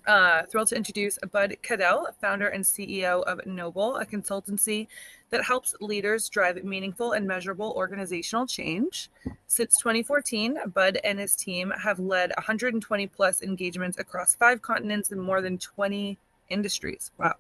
Thrilled to introduce Bud Cadell, founder and CEO of Noble, a consultancy that helps leaders drive meaningful and measurable organizational change. Since 2014, Bud and his team have led 120 plus engagements across 5 continents and more than 20 industries. Wow.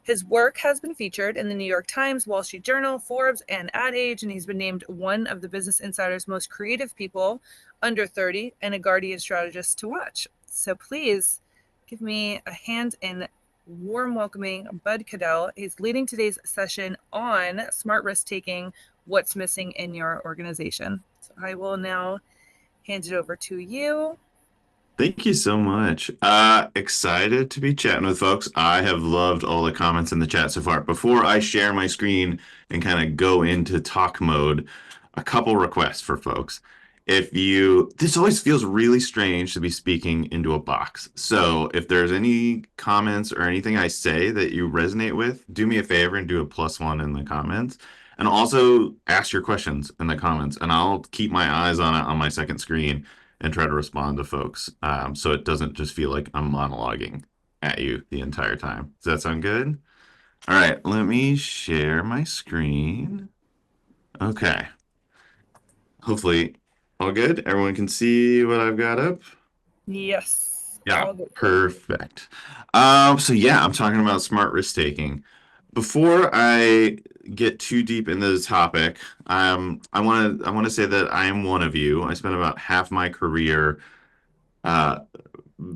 His work has been featured in the New York Times, Wall Street Journal, Forbes, and Ad Age, and he's been named one of the Business Insider's most creative people under 30 and a Guardian strategist to watch. So please give me a hand in warm welcoming Bud Cadell. He's leading today's session on smart risk taking, what's missing in your organization. So I will now hand it over to you. Thank you so much. Excited to be chatting with folks. I have loved all the comments in the chat so far. Before I share my screen and kind of go into talk mode, a couple requests for folks. This always feels really strange to be speaking into a box. So if there's any comments or anything I say that you resonate with, do me a favor and do a +1 in the comments. And also ask your questions in the comments, and I'll keep my eyes on it on my second screen and try to respond to folks. So it doesn't just feel like I'm monologuing at you the entire time. Does that sound good? All right, let me share my screen. Okay. Hopefully, all good. Everyone can see what I've got up. Yes, Yeah, all good. perfect. So yeah, I'm talking about smart risk taking. Before I get too deep into the topic, I want to say that I am one of you. I spent about half my career uh,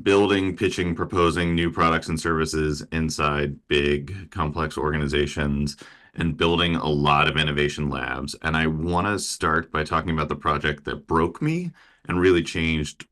building, pitching, proposing new products and services inside big, complex organizations and building a lot of innovation labs. And I want to start by talking about the project that broke me and really changed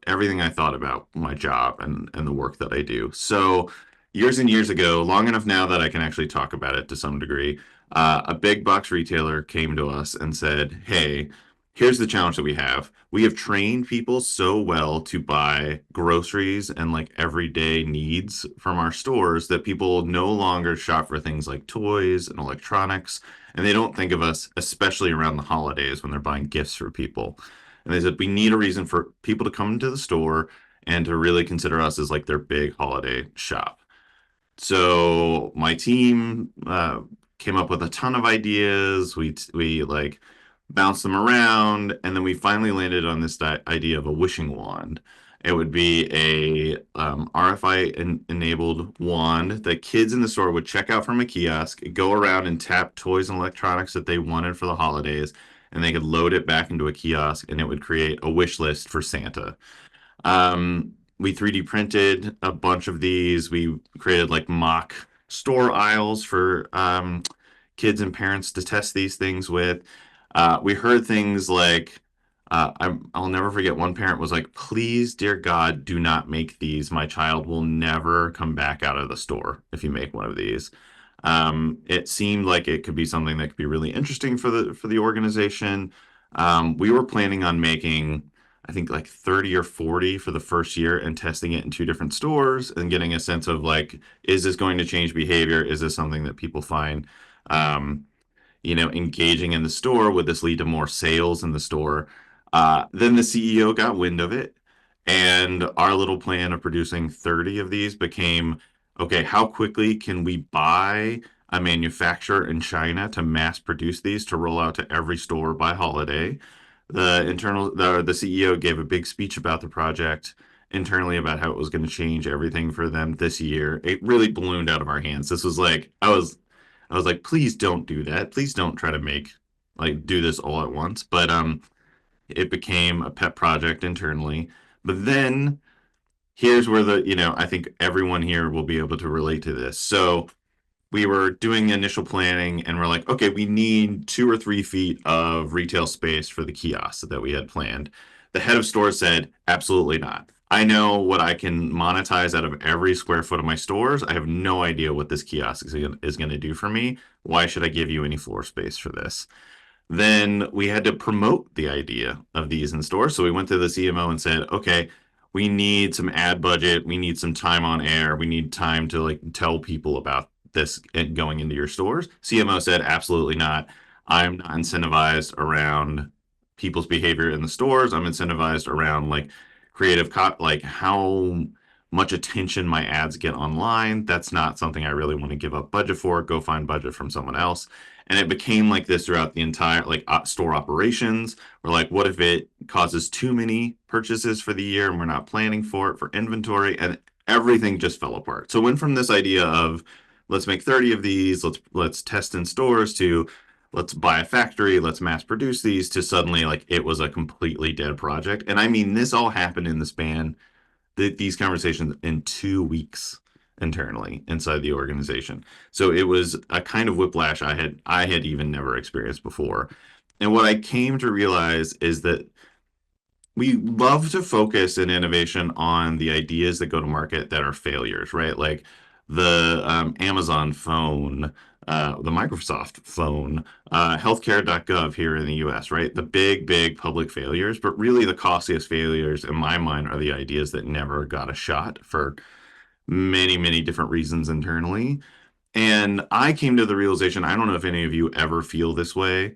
everything I thought about my job and the work that I do. So, years and years ago, long enough now that I can actually talk about it to some degree, a big box retailer came to us and said, "Hey, here's the challenge that we have. We have trained people so well to buy groceries and like everyday needs from our stores that people no longer shop for things like toys and electronics, and they don't think of us, especially around the holidays when they're buying gifts for people." And they said, we need a reason for people to come into the store and to really consider us as like their big holiday shop. So my team came up with a ton of ideas. We like bounced them around, and then we finally landed on this idea of a wishing wand. It would be a RFI enabled wand that kids in the store would check out from a kiosk, go around and tap toys and electronics that they wanted for the holidays, and they could load it back into a kiosk, and it would create a wish list for Santa. We 3D printed a bunch of these. We created like mock store aisles for kids and parents to test these things with. We heard things like, I'll never forget one parent was like, please, dear God, do not make these. My child will never come back out of the store if you make one of these. It seemed like it could be something that could be really interesting for the organization. We were planning on making, I think, like 30 or 40 for the first year and testing it in 2 different stores and getting a sense of like, is this going to change behavior? Is this something that people find, um, engaging in the store? Would this lead to more sales in the store? Then the CEO got wind of it, and our little plan of producing 30 of these became, okay, how quickly can we buy a manufacturer in China to mass produce these to roll out to every store by holiday? The CEO gave a big speech about the project internally about how it was going to change everything for them this year. It really ballooned out of our hands. This was like I was like, please don't do that. Please don't try to do this all at once. But it became a pet project internally. But then here's where I think everyone here will be able to relate to this. So we were doing initial planning and we're like, okay, we need 2 or 3 feet of retail space for the kiosks that we had planned. The head of store said, absolutely not. I know what I can monetize out of every square foot of my stores. I have no idea what this kiosk is going to do for me. Why should I give you any floor space for this? Then we had to promote the idea of these in stores. So we went to the CMO and said, okay, we need some ad budget. We need some time on air. We need time to like tell people about this going into your stores. CMO said, absolutely not. I'm not incentivized around people's behavior in the stores. I'm incentivized around like like how much attention my ads get online. That's not something I really want to give up budget for. Go find budget from someone else. And it became like this throughout the entire like store operations. We're like, what if it causes too many purchases for the year and we're not planning for it for inventory? And everything just fell apart. So it went from this idea of let's make 30 of these, let's test in stores, to let's buy a factory, let's mass produce these, to suddenly like it was a completely dead project. And I mean, this all happened in the span, these conversations, in 2 weeks internally inside the organization. So it was a kind of whiplash I had even never experienced before. And what I came to realize is that we love to focus in innovation on the ideas that go to market that are failures, right? Like the Amazon phone, the Microsoft phone, healthcare.gov here in the US, right? The big, big public failures, but really the costliest failures in my mind are the ideas that never got a shot for many, many different reasons internally. And I came to the realization, I don't know if any of you ever feel this way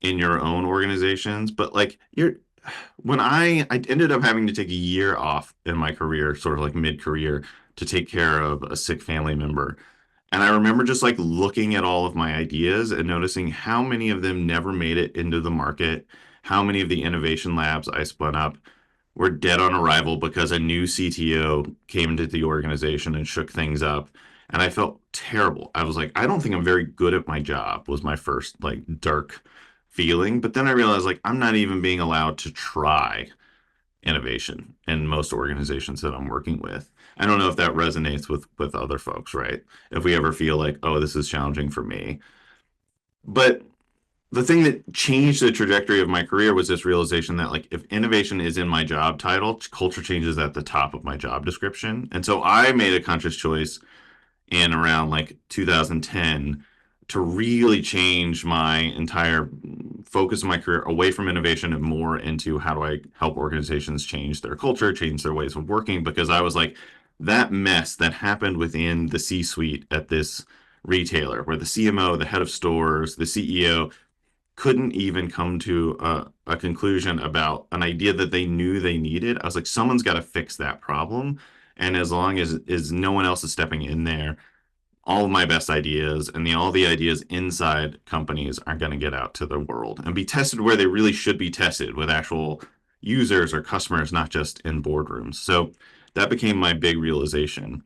in your own organizations, but like when I ended up having to take a year off in my career, sort of like mid-career, to take care of a sick family member. And I remember just like looking at all of my ideas and noticing how many of them never made it into the market, how many of the innovation labs I spun up were dead on arrival because a new CTO came into the organization and shook things up. And I felt terrible. I was like, I don't think I'm very good at my job, was my first like dark feeling. But then I realized like I'm not even being allowed to try innovation in most organizations that I'm working with. I don't know if that resonates with other folks, right? If we ever feel like, oh, this is challenging for me. But the thing that changed the trajectory of my career was this realization that like if innovation is in my job title, culture changes at the top of my job description. And so I made a conscious choice in around like 2010 to really change my entire focus of my career away from innovation and more into how do I help organizations change their culture, change their ways of working, because I was like, that mess that happened within the C-suite at this retailer, where the CMO, the head of stores, the CEO couldn't even come to a conclusion about an idea that they knew they needed. I was like, someone's got to fix that problem. And as long as no one else is stepping in there, all of my best ideas and all the ideas inside companies are going to get out to the world and be tested where they really should be tested, with actual users or customers, not just in boardrooms. So that became my big realization.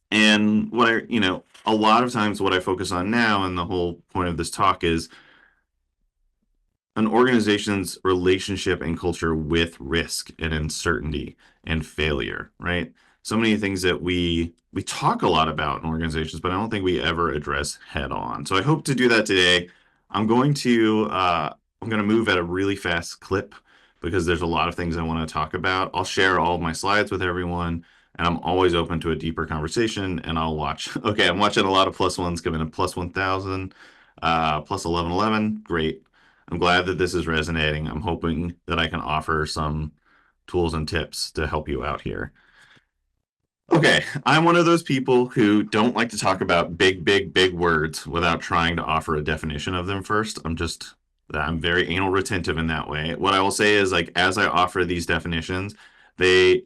And a lot of times what I focus on now, and the whole point of this talk, is an organization's relationship and culture with risk and uncertainty and failure, right? So many things that we talk a lot about in organizations, but I don't think we ever address head on. So I hope to do that today. I'm going to move at a really fast clip because there's a lot of things I want to talk about. I'll share all of my slides with everyone, and I'm always open to a deeper conversation. And I'll watch. Okay, I'm watching a lot of plus ones coming in, plus 1,000, plus 1111. Great. I'm glad that this is resonating. I'm hoping that I can offer some tools and tips to help you out here. Okay, I'm one of those people who don't like to talk about big, big, big words without trying to offer a definition of them first. I'm very anal retentive in that way. What I will say is, like, as I offer these definitions, they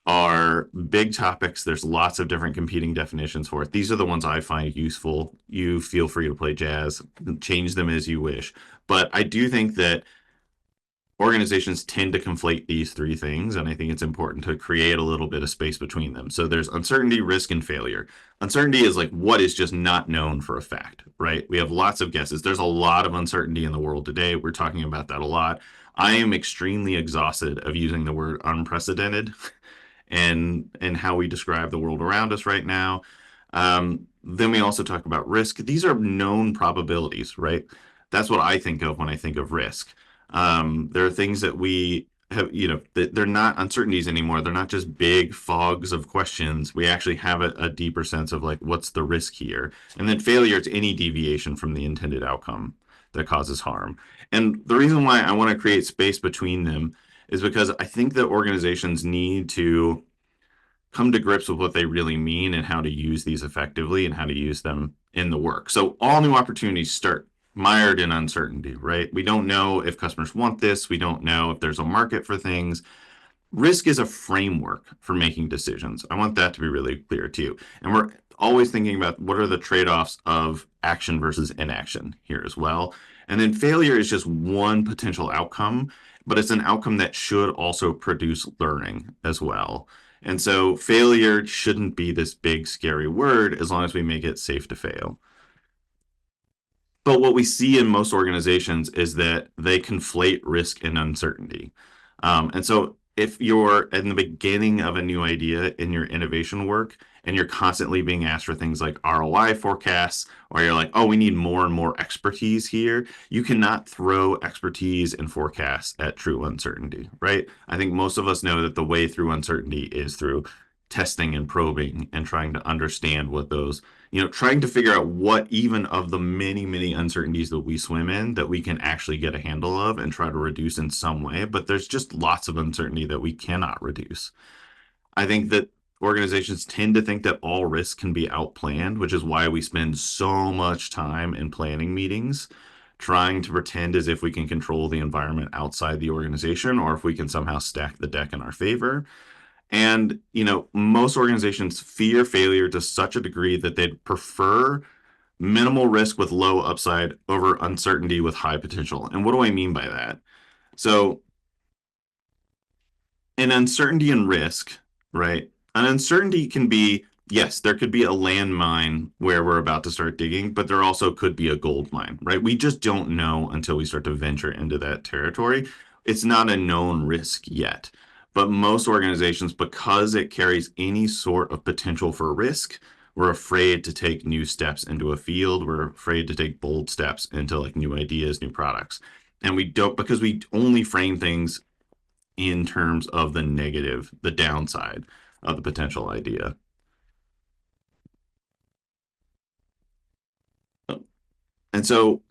are big topics. There's lots of different competing definitions for it. These are the ones I find useful. You feel free to play jazz, change them as you wish. But I do think that organizations tend to conflate these three things, and I think it's important to create a little bit of space between them. So there's uncertainty, risk, and failure. Uncertainty is like what is just not known for a fact, right? We have lots of guesses. There's a lot of uncertainty in the world today. We're talking about that a lot. I am extremely exhausted of using the word unprecedented and how we describe the world around us right now. Then we also talk about risk. These are known probabilities, right? That's what I think of when I think of risk. There are things that we have, they're not uncertainties anymore. They're not just big fogs of questions. We actually have a deeper sense of like, what's the risk here? And then failure, it's any deviation from the intended outcome that causes harm. And the reason why I want to create space between them is because I think that organizations need to come to grips with what they really mean and how to use these effectively and how to use them in the work. So all new opportunities start mired in uncertainty, right? We don't know if customers want this. We don't know if there's a market for things. risk is a framework for making decisions. I want that to be really clear too. And we're always thinking about what are the trade-offs of action versus inaction here as well. And then failure is just one potential outcome, but it's an outcome that should also produce learning as well. And so failure shouldn't be this big, scary word as long as we make it safe to fail. But what we see in most organizations is that they conflate risk and uncertainty. And so if you're in the beginning of a new idea in your innovation work and you're constantly being asked for things like ROI forecasts, or you're like, oh, we need more and more expertise here, you cannot throw expertise and forecasts at true uncertainty, right? I think most of us know that the way through uncertainty is through testing and probing and trying to understand what those, trying to figure out what even of the many, many uncertainties that we swim in that we can actually get a handle of and try to reduce in some way. But there's just lots of uncertainty that we cannot reduce. I think that organizations tend to think that all risk can be outplanned, which is why we spend so much time in planning meetings trying to pretend as if we can control the environment outside the organization or if we can somehow stack the deck in our favor. And, most organizations fear failure to such a degree that they'd prefer minimal risk with low upside over uncertainty with high potential. And what do I mean by that? So, an uncertainty and risk, right? An uncertainty can be, yes, there could be a landmine where we're about to start digging, but there also could be a gold mine, right? We just don't know until we start to venture into that territory. It's not a known risk yet. But most organizations, because it carries any sort of potential for risk, we're afraid to take new steps into a field. We're afraid to take bold steps into like new ideas, new products. And we don't, because we only frame things in terms of the negative, the downside of the potential idea. And so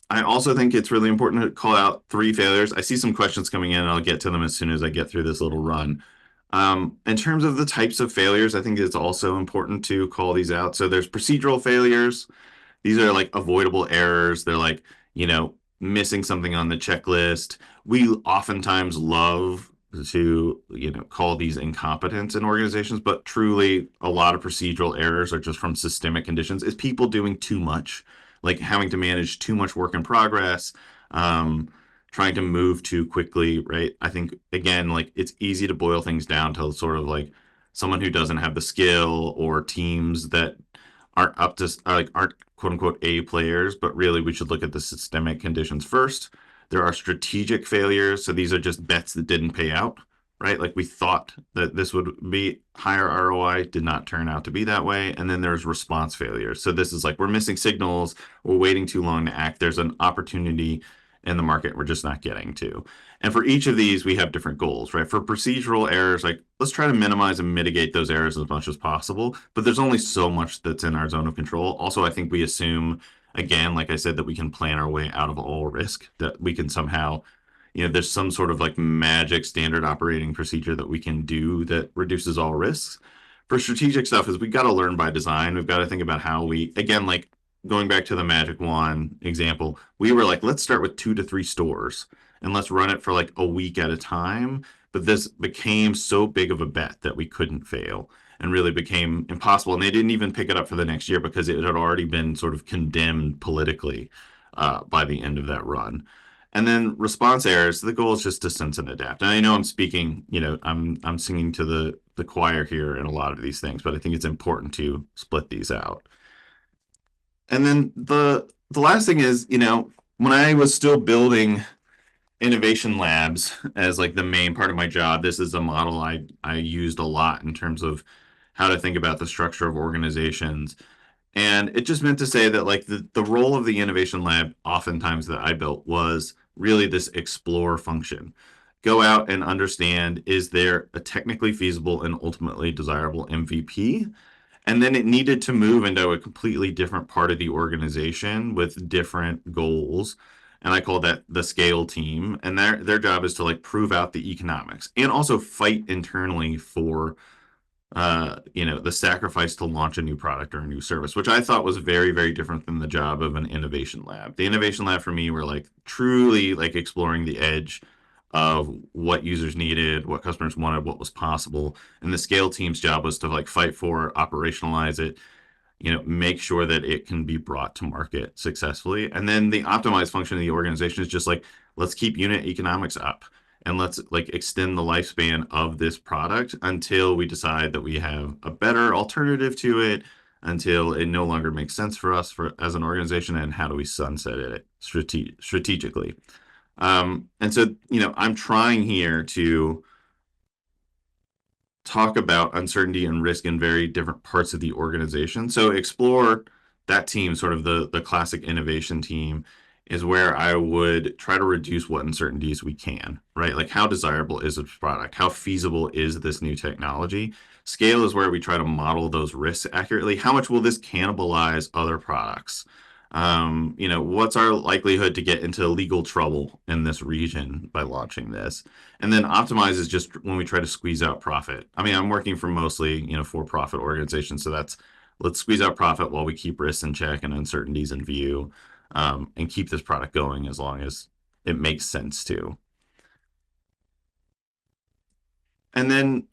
I also think it's really important to call out three failures. I see some questions coming in, and I'll get to them as soon as I get through this little run. In terms of the types of failures, I think it's also important to call these out. So there's procedural failures. These are like avoidable errors. They're like, missing something on the checklist. We oftentimes love to, call these incompetence in organizations, but truly a lot of procedural errors are just from systemic conditions. Is people doing too much, like having to manage too much work in progress, um, trying to move too quickly, right? I think again, like it's easy to boil things down to sort of like someone who doesn't have the skill or teams that aren't up to like aren't quote unquote A players, but really we should look at the systemic conditions first. There are strategic failures, so these are just bets that didn't pay out, right? Like we thought that this would be higher ROI, did not turn out to be that way. And then there's response failures. So this is like we're missing signals, we're waiting too long to act. There's an opportunity in the market we're just not getting to. And for each of these, we have different goals, right? For procedural errors, like let's try to minimize and mitigate those errors as much as possible. But there's only so much that's in our zone of control. Also, I think we assume, again, like I said, that we can plan our way out of all risk, that we can somehow, there's some sort of like magic standard operating procedure that we can do that reduces all risks. For strategic stuff, is we got to learn by design. We've got to think about how we, again, like going back to the magic wand example, we were like, let's start with 2 to 3 stores and let's run it for like a week at a time. But this became so big of a bet that we couldn't fail and really became impossible. And they didn't even pick it up for the next year because it had already been sort of condemned politically by the end of that run. And then response errors, the goal is just to sense and adapt. And I know I'm speaking, I'm singing to the choir here in a lot of these things, but I think it's important to split these out. And then the last thing is, when I was still building innovation labs as like the main part of my job, this is a model I used a lot in terms of how to think about the structure of organizations. And it just meant to say that like the role of the innovation lab oftentimes that I built was really this explore function. Go out and understand, is there a technically feasible and ultimately desirable MVP? And then it needed to move into a completely different part of the organization with different goals. And I call that the scale team. And their job is to like prove out the economics and also fight internally for the sacrifice to launch a new product or a new service, which I thought was very, very different than the job of an innovation lab. The innovation lab for me were like truly like exploring the edge of what users needed, what customers wanted, what was possible. And the scale team's job was to like fight for, operationalize it, make sure that it can be brought to market successfully. And then the optimized function of the organization is just like, let's keep unit economics up and let's like extend the lifespan of this product until we decide that we have a better alternative to it, until it no longer makes sense for us as an organization, and how do we sunset it strategically. And so, I'm trying here to talk about uncertainty and risk in very different parts of the organization. So explore that team, sort of the classic innovation team, is where I would try to reduce what uncertainties we can, right? Like how desirable is this product? How feasible is this new technology? Scale is where we try to model those risks accurately. How much will this cannibalize other products? What's our likelihood to get into legal trouble in this region by launching this? And then optimize is just when we try to squeeze out profit. I mean, I'm working for mostly, for-profit organizations, so that's let's squeeze out profit while we keep risks in check and uncertainties in view, and keep this product going as long as it makes sense to. And then,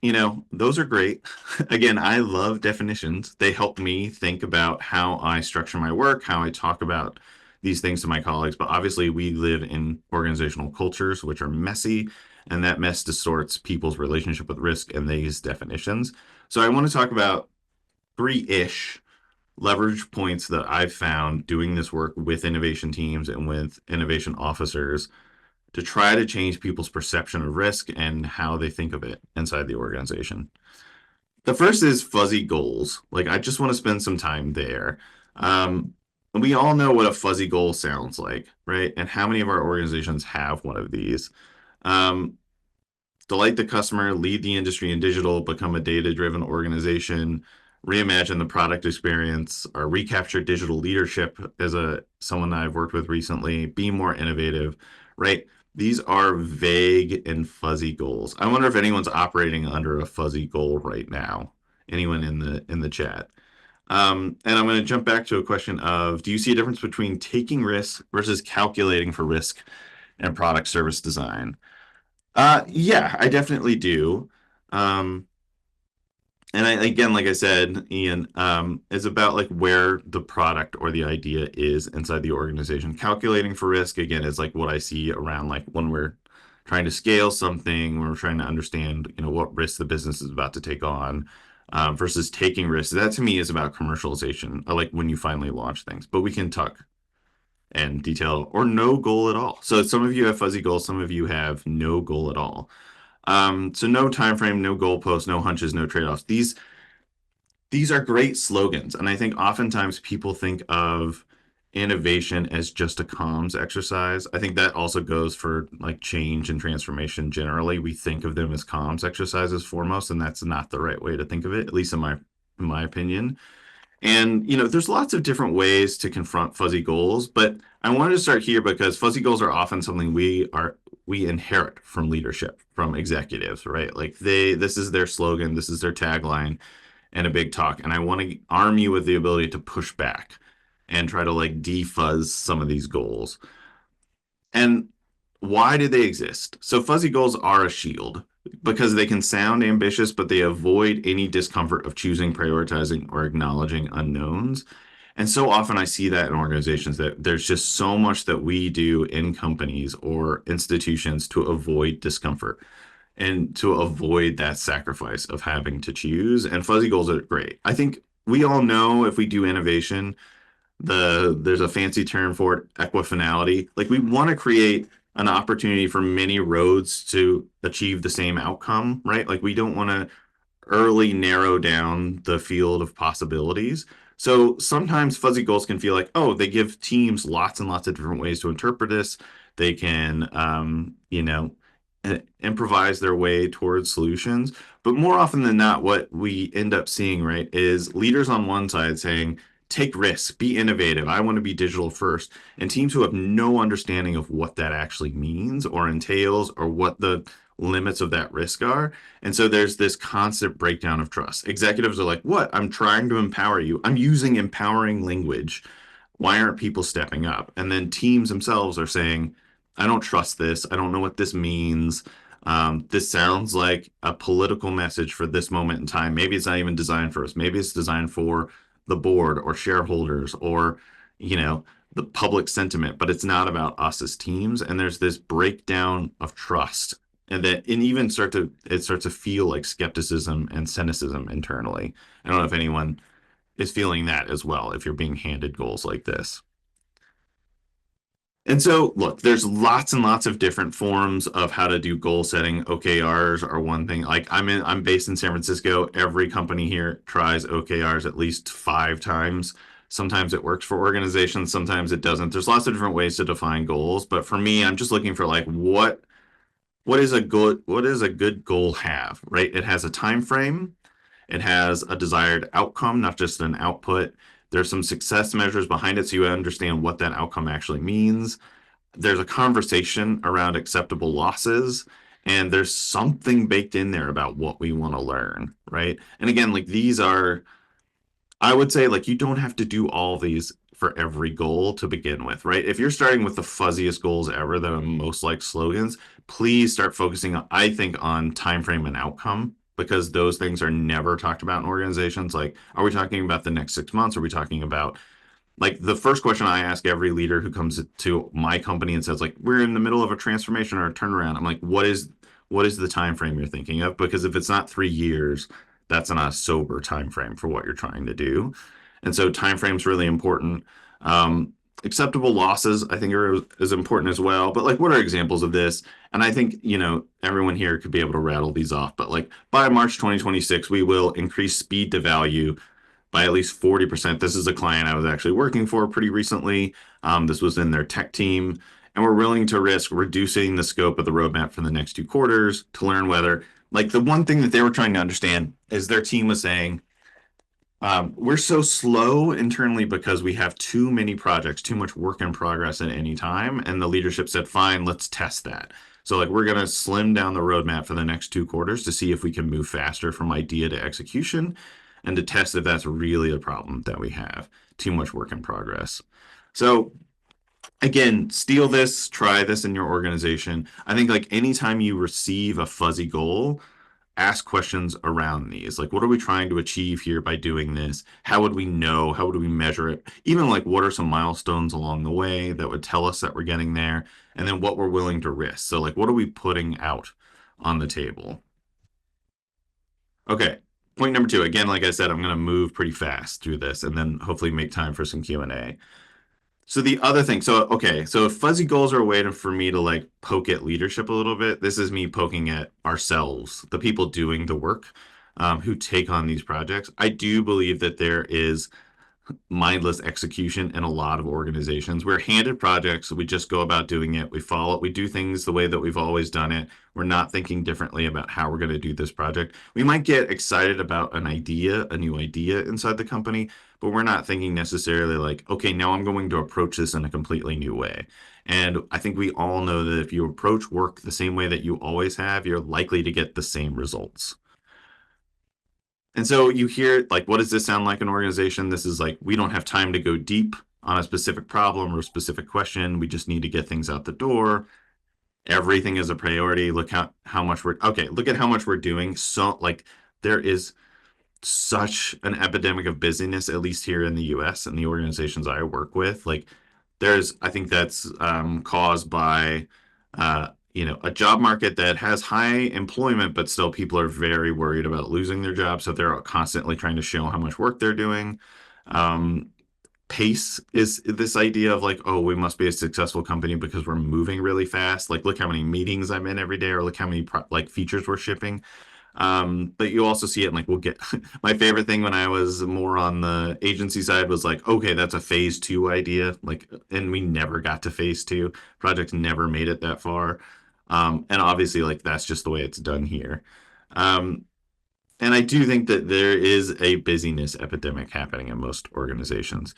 those are great. Again, I love definitions. They help me think about how I structure my work, how I talk about these things to my colleagues. But obviously, we live in organizational cultures which are messy, and that mess distorts people's relationship with risk and these definitions. So I want to talk about three-ish leverage points that I've found doing this work with innovation teams and with innovation officers to try to change people's perception of risk and how they think of it inside the organization. The first is fuzzy goals. Like, I just want to spend some time there. We all know what a fuzzy goal sounds like, right? And how many of our organizations have one of these? Delight the customer, lead the industry in digital, become a data-driven organization, reimagine the product experience, or recapture digital leadership as someone I've worked with recently, be more innovative, right? These are vague and fuzzy goals. I wonder if anyone's operating under a fuzzy goal right now. Anyone in the chat? And I'm going to jump back to a question of, do you see a difference between taking risks versus calculating for risk and product service design? Yeah, I definitely do. And again, like I said, Ian, is about like where the product or the idea is inside the organization. Calculating for risk, again, is like what I see around like when we're trying to scale something, when we're trying to understand, what risk the business is about to take on, versus taking risks. That to me is about commercialization, like when you finally launch things. But we can talk and detail or no goal at all. So some of you have fuzzy goals, some of you have no goal at all. So no time frame, no goalposts, no hunches, no trade-offs. These are great slogans, and I think oftentimes people think of innovation as just a comms exercise. I think that also goes for like change and transformation generally. We think of them as comms exercises foremost, and that's not the right way to think of it, at least in my opinion. And there's lots of different ways to confront fuzzy goals, but I wanted to start here because fuzzy goals are often something we inherit from leadership, from executives, right? Like this is their slogan, this is their tagline, and a big talk. And I want to arm you with the ability to push back and try to like defuzz some of these goals. And why do they exist? So fuzzy goals are a shield because they can sound ambitious, but they avoid any discomfort of choosing, prioritizing, or acknowledging unknowns. And so often I see that in organizations that there's just so much that we do in companies or institutions to avoid discomfort and to avoid that sacrifice of having to choose. And fuzzy goals are great. I think we all know if we do innovation, there's a fancy term for it, equifinality. Like we want to create an opportunity for many roads to achieve the same outcome, right? Like we don't want to early narrow down the field of possibilities. So sometimes fuzzy goals can feel like, oh, they give teams lots and lots of different ways to interpret this. They can, improvise their way towards solutions. But more often than not, what we end up seeing, right, is leaders on one side saying, take risks, be innovative. I want to be digital first. And teams who have no understanding of what that actually means or entails or what the limits of that risk are. And so there's this constant breakdown of trust. Executives are like, what? I'm trying to empower you. I'm using empowering language. Why aren't people stepping up? And then teams themselves are saying, I don't trust this. I don't know what this means. This sounds like a political message for this moment in time. Maybe it's not even designed for us. Maybe it's designed for the board or shareholders or, you know, the public sentiment, but it's not about us as teams. And there's this breakdown of trust. And even it starts to feel like skepticism and cynicism internally. I don't know if anyone is feeling that as well, if you're being handed goals like this. And so, look, there's lots and lots of different forms of how to do goal setting. OKRs are one thing. Like I'm based in San Francisco. Every company here tries OKRs at least 5 times. Sometimes it works for organizations, sometimes it doesn't. There's lots of different ways to define goals, but for me, I'm just looking for like what does a good goal have, right? It has a time frame, it has a desired outcome, not just an output. There's some success measures behind it so you understand what that outcome actually means. There's a conversation around acceptable losses, and there's something baked in there about what we want to learn, right? And again, like these are, I would say, like you don't have to do all these for every goal to begin with, right? If you're starting with the fuzziest goals ever that are most like slogans, please start focusing on, I think, on time frame and outcome, because those things are never talked about in organizations. Like, are we talking about the next 6 months? Are we talking about, like, the first question I ask every leader who comes to my company and says, like, we're in the middle of a transformation or a turnaround. I'm like, what is the time frame you're thinking of? Because if it's not 3 years, that's not a sober time frame for what you're trying to do. And so time frame's really important. Um, Acceptable losses, I think, are is important as well. But like, what are examples of this? And I think, everyone here could be able to rattle these off. But like by March 2026, we will increase speed to value by at least 40%. This is a client I was actually working for pretty recently. This was in their tech team. And we're willing to risk reducing the scope of the roadmap for the next 2 quarters to learn whether, like, the one thing that they were trying to understand is their team was saying, we're so slow internally because we have too many projects, too much work in progress at any time. And the leadership said, fine, let's test that. So, like, we're going to slim down the roadmap for the next 2 quarters to see if we can move faster from idea to execution and to test if that's really a problem that we have. Too much work in progress. So, again, steal this, try this in your organization. I think, like, anytime you receive a fuzzy goal, ask questions around these. Like, what are we trying to achieve here by doing this? How would we know? How would we measure it? Even like, what are some milestones along the way that would tell us that we're getting there? And then what we're willing to risk. So, like, what are we putting out on the table? Okay. Point number 2. Again, like I said, I'm going to move pretty fast through this and then hopefully make time for some Q&A. So the other thing, so okay, so if fuzzy goals are a way for me to like poke at leadership a little bit, this is me poking at ourselves, the people doing the work, who take on these projects. I do believe that there is mindless execution in a lot of organizations. We're handed projects, so we just go about doing it. We follow it. We do things the way that we've always done it. We're not thinking differently about how we're going to do this project. We might get excited about an idea, a new idea inside the company, but we're not thinking necessarily like, okay, now I'm going to approach this in a completely new way. And I think we all know that if you approach work the same way that you always have, you're likely to get the same results. And so you hear, like, what does this sound like an organization? This is like, we don't have time to go deep on a specific problem or a specific question. We just need to get things out the door. Everything is a priority. Look how much look at how much we're doing. So, like, there is such an epidemic of busyness, at least here in the US and the organizations I work with. Like, I think that's caused by, a job market that has high employment, but still people are very worried about losing their job. So they're constantly trying to show how much work they're doing. Um, Pace is this idea of like, oh, we must be a successful company because we're moving really fast. Like, look how many meetings I'm in every day, or look how many like features we're shipping. But you also see it in, like, we'll get my favorite thing when I was more on the agency side was like, okay, that's a phase 2 idea. Like, and we never got to phase 2. Projects never made it that far. And obviously, like, that's just the way it's done here. Um, and I do think that there is a busyness epidemic happening in most organizations.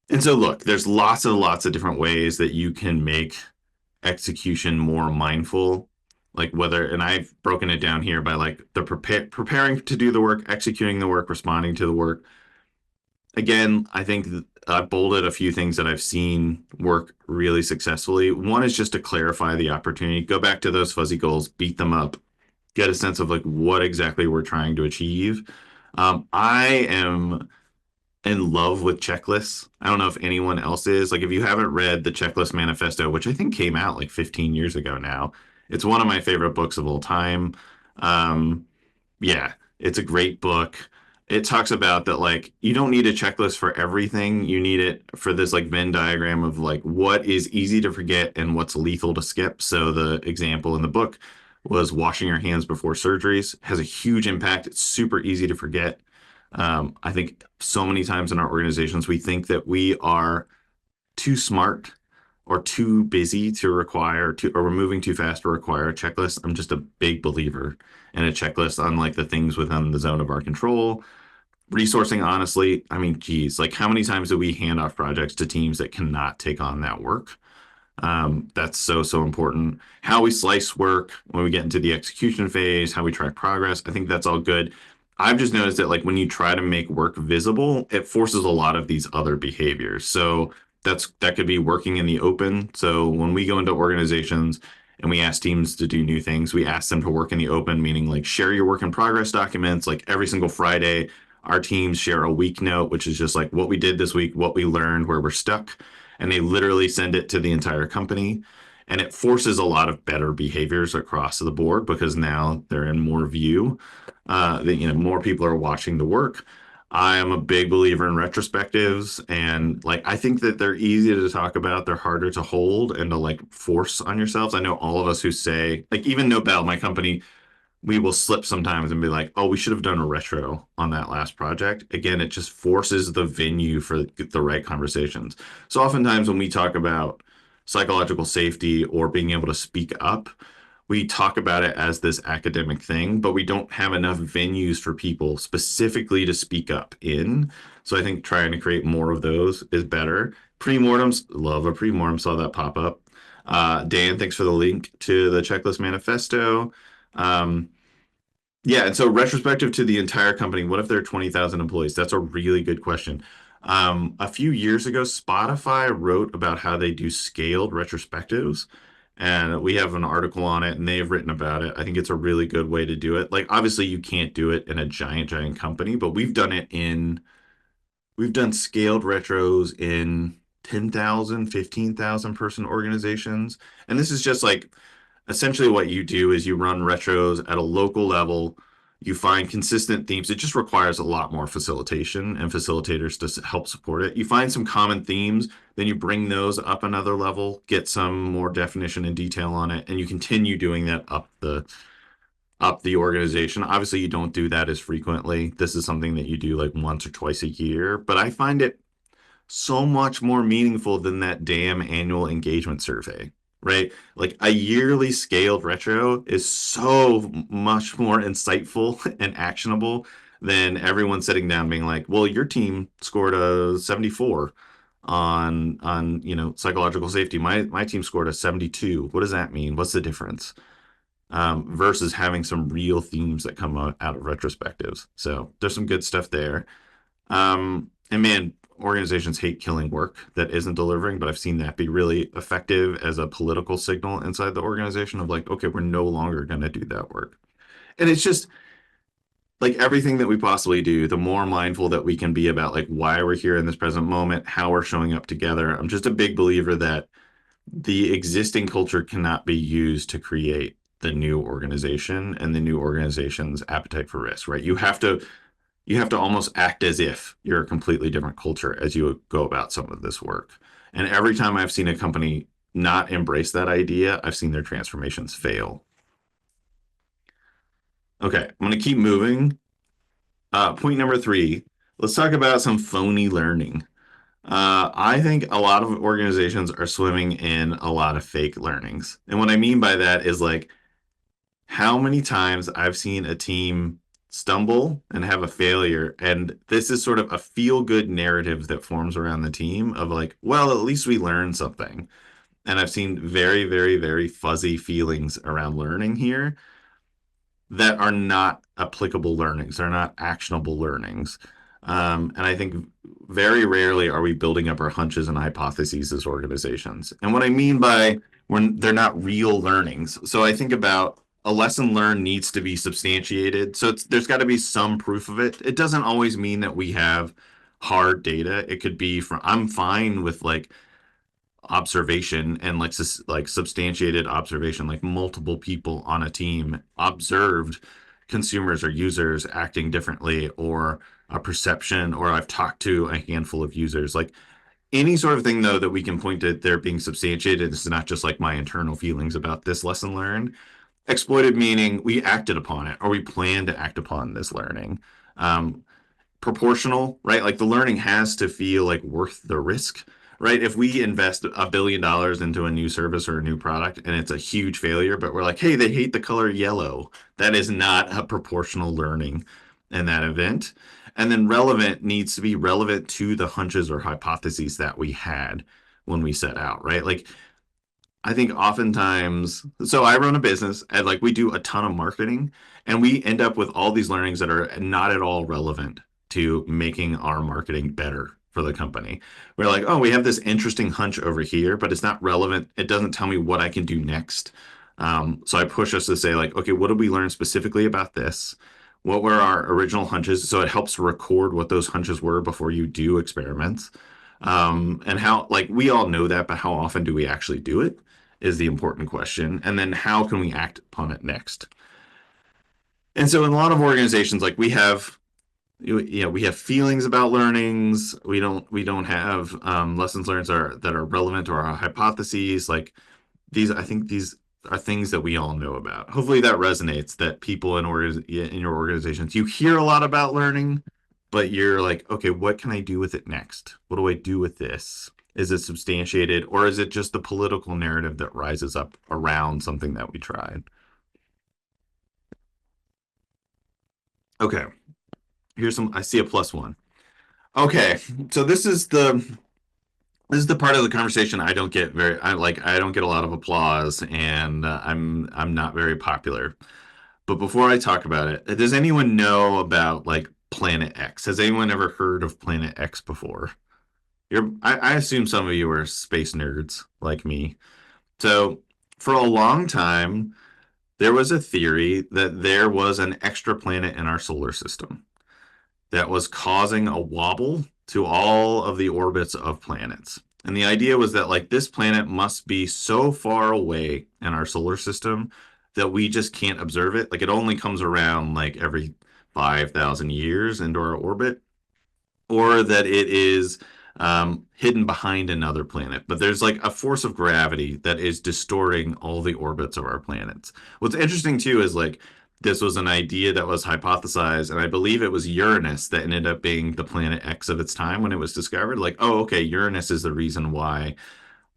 And so, look, there's lots of different ways that you can make execution more mindful. Like, and I've broken it down here by like the preparing to do the work, executing the work, responding to the work. again, I think I bolded a few things that I've seen work really successfully. One is just to clarify the opportunity, go back to those fuzzy goals, beat them up, get a sense of like what exactly we're trying to achieve. I am in love with checklists. I don't know if anyone else is. Like, if you haven't read the Checklist Manifesto, which I think came out like 15 years ago now, it's one of my favorite books of all time. Um, yeah, it's a great book. It talks about that, like, you don't need a checklist for everything. You need it for this, like, Venn diagram of, like, what is easy to forget and what's lethal to skip. So, the example in the book was washing your hands before surgeries has a huge impact. It's super easy to forget. I think so many times in our organizations, we think that we are too smart or too busy to require to, or we're moving too fast to require a checklist. I'm just a big believer in a checklist, unlike the things within the zone of our control. Resourcing, honestly, I mean, geez, like how many times do we hand off projects to teams that cannot take on that work? That's so, so important. How we slice work when we get into the execution phase, how we track progress. I think that's all good. I've just noticed that like when you try to make work visible, it forces a lot of these other behaviors. So that could be working in the open. So when we go into organizations and we ask teams to do new things, we ask them to work in the open, meaning like share your work in progress documents. Like every single Friday, our teams share a week note, which is just like what we did this week, what we learned, where we're stuck, and they literally send it to the entire company. And it forces a lot of better behaviors across the board because now they're in more view. More people are watching the work. I am a big believer in retrospectives, and like I think that they're easy to talk about, they're harder to hold and to like force on yourselves. I know all of us who say, like even Nobel, my company, we will slip sometimes and be like, oh, we should have done a retro on that last project. Again, it just forces the venue for the right conversations. So oftentimes when we talk about psychological safety or being able to speak up, we talk about it as this academic thing, but we don't have enough venues for people specifically to speak up in. So I think trying to create more of those is better. Pre-mortems, love a pre-mortem, saw that pop up. Dan, thanks for the link to the checklist manifesto. Um, yeah, and so retrospective to the entire company, what if there are 20,000 employees? That's a really good question. A few years ago, Spotify wrote about how they do scaled retrospectives, and we have an article on it, and they've written about it. I think it's a really good way to do it. Like, obviously, you can't do it in a giant, giant company, but we've done scaled retros in 10,000, 15,000 person organizations. And this is just like essentially what you do is you run retros at a local level. You find consistent themes. It just requires a lot more facilitation and facilitators to help support it. You find some common themes, then you bring those up another level, get some more definition and detail on it, and you continue doing that up the organization. Obviously, you don't do that as frequently. This is something that you do like once or twice a year, but I find it so much more meaningful than that damn annual engagement survey, right? Like a yearly scaled retro is so much more insightful and actionable than everyone sitting down being like, well, your team scored a 74 on psychological safety. My team scored a 72. What does that mean? What's the difference? Versus having some real themes that come out of retrospectives. So there's some good stuff there. And man, organizations hate killing work that isn't delivering, but I've seen that be really effective as a political signal inside the organization of like, okay, we're no longer going to do that work. And it's just like everything that we possibly do, the more mindful that we can be about like why we're here in this present moment, how we're showing up together. I'm just a big believer that the existing culture cannot be used to create the new organization and the new organization's appetite for risk, right? You have to almost act as if you're a completely different culture as you go about some of this work. And every time I've seen a company not embrace that idea, I've seen their transformations fail. Okay, I'm going to keep moving. Point number 3, let's talk about some phony learning. I think a lot of organizations are swimming in a lot of fake learnings. And what I mean by that is like how many times I've seen a team stumble and have a failure. And this is sort of a feel good narrative that forms around the team of like, well, at least we learned something. And I've seen very, very, very fuzzy feelings around learning here that are not applicable learnings. They're not actionable learnings. And I think very rarely are we building up our hunches and hypotheses as organizations. And what I mean by when they're not real learnings. So I think about a lesson learned needs to be substantiated. So there's got to be some proof of it. It doesn't always mean that we have hard data. It could be from, I'm fine with like observation and like substantiated observation, like multiple people on a team observed consumers or users acting differently, or a perception, or I've talked to a handful of users. Like any sort of thing though that we can point to there being substantiated. It's not just like my internal feelings about this lesson learned. Exploited meaning we acted upon it, or we plan to act upon this learning. um, Proportional, right? Like the learning has to feel like worth the risk, right? If we invest $1 billion into a new service or a new product and it's a huge failure, but we're like, hey, they hate the color yellow, that is not a proportional learning in that event. And then relevant needs to be relevant to the hunches or hypotheses that we had when we set out, right? Like I think oftentimes, so I run a business and like we do a ton of marketing and we end up with all these learnings that are not at all relevant to making our marketing better for the company. We're like, oh, we have this interesting hunch over here, but it's not relevant. It doesn't tell me what I can do next. So I push us to say like, okay, what did we learn specifically about this? What were our original hunches? So it helps record what those hunches were before you do experiments. And how, like, we all know that, but how often do we actually do it is the important question. And then how can we act upon it next? And so in a lot of organizations, like we have, we have feelings about learnings. We don't have lessons learned that are relevant to our hypotheses. Like I think these are things that we all know about. Hopefully that resonates, that people in your organizations, you hear a lot about learning, but you're like, okay, what can I do with it next? What do I do with this? Is it substantiated, or is it just the political narrative that rises up around something that we tried? Okay, I see a plus one. Okay, so this is the part of the conversation I don't get I don't get a lot of applause, and I'm not very popular. But before I talk about it, does anyone know about like Planet X? Has anyone ever heard of Planet X before? I assume some of you are space nerds like me. So for a long time, there was a theory that there was an extra planet in our solar system that was causing a wobble to all of the orbits of planets. And the idea was that like this planet must be so far away in our solar system that we just can't observe it. Like it only comes around like every 5,000 years into our orbit, or that it is hidden behind another planet. But there's like a force of gravity that is distorting all the orbits of our planets. What's interesting too is like this was an idea that was hypothesized, and I believe it was Uranus that ended up being the planet X of its time when it was discovered. Like, oh, okay, Uranus is the reason why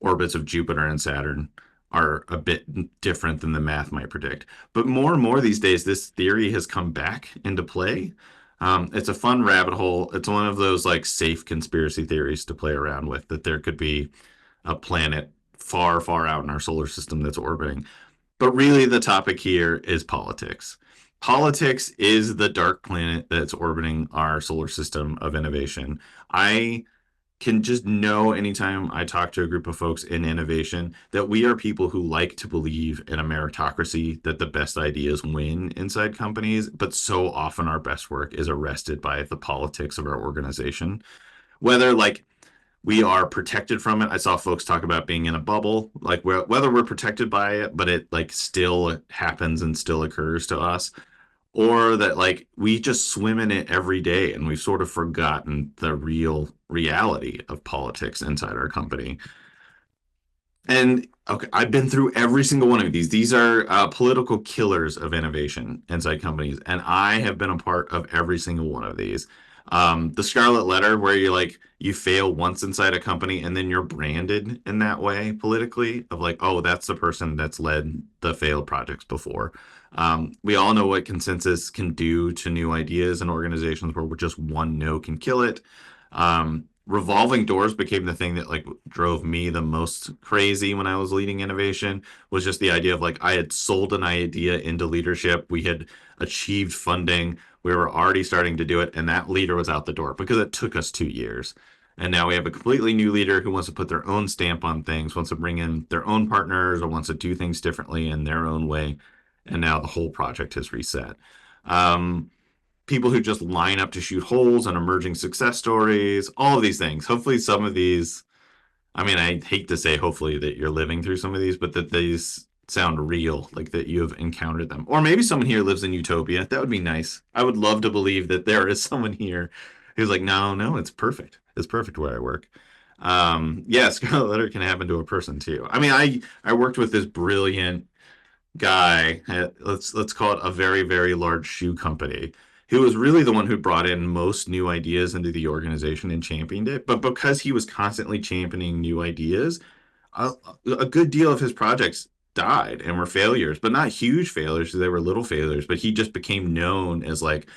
orbits of Jupiter and Saturn are a bit different than the math might predict. But more and more these days, this theory has come back into play. It's a fun rabbit hole. It's one of those like safe conspiracy theories to play around with, that there could be a planet far, far out in our solar system that's orbiting. But really, the topic here is politics. Politics is the dark planet that's orbiting our solar system of innovation. I can just know anytime I talk to a group of folks in innovation that we are people who like to believe in a meritocracy, that the best ideas win inside companies, but so often our best work is arrested by the politics of our organization. Whether like we are protected from it. I saw folks talk about being in a bubble, like whether we're protected by it, but it like still happens and still occurs to us, or that like we just swim in it every day and we've sort of forgotten the real reality of politics inside our company. And okay, I've been through every single one of these. These are political killers of innovation inside companies, and I have been a part of every single one of these. The Scarlet Letter, where you fail once inside a company, and then you're branded in that way politically, of like, oh, that's the person that's led the failed projects before. We all know what consensus can do to new ideas and organizations, where just one no can kill it. revolving doors became the thing that like drove me the most crazy when I was leading innovation, was just the idea of like I had sold an idea into leadership. We had achieved funding. We were already starting to do it, and that leader was out the door because it took us 2 years. And now we have a completely new leader who wants to put their own stamp on things, wants to bring in their own partners, or wants to do things differently in their own way. And now the whole project has reset. Um, People who just line up to shoot holes and emerging success stories, all of these things. Hopefully, some of these, I mean, I hate to say hopefully that you're living through some of these, but that these sound real, like that you have encountered them. Or maybe someone here lives in utopia. That would be nice. I would love to believe that there is someone here who's like, no, no, it's perfect. It's perfect where I work. Yeah, Scarlet Letter can happen to a person too. I mean, I worked with this brilliant guy at, let's call it a very, very large shoe company, who was really the one who brought in most new ideas into the organization and championed it. But because he was constantly championing new ideas, a, a good deal of his projects died and were failures, but not huge failures. They were little failures, but he just became known as like,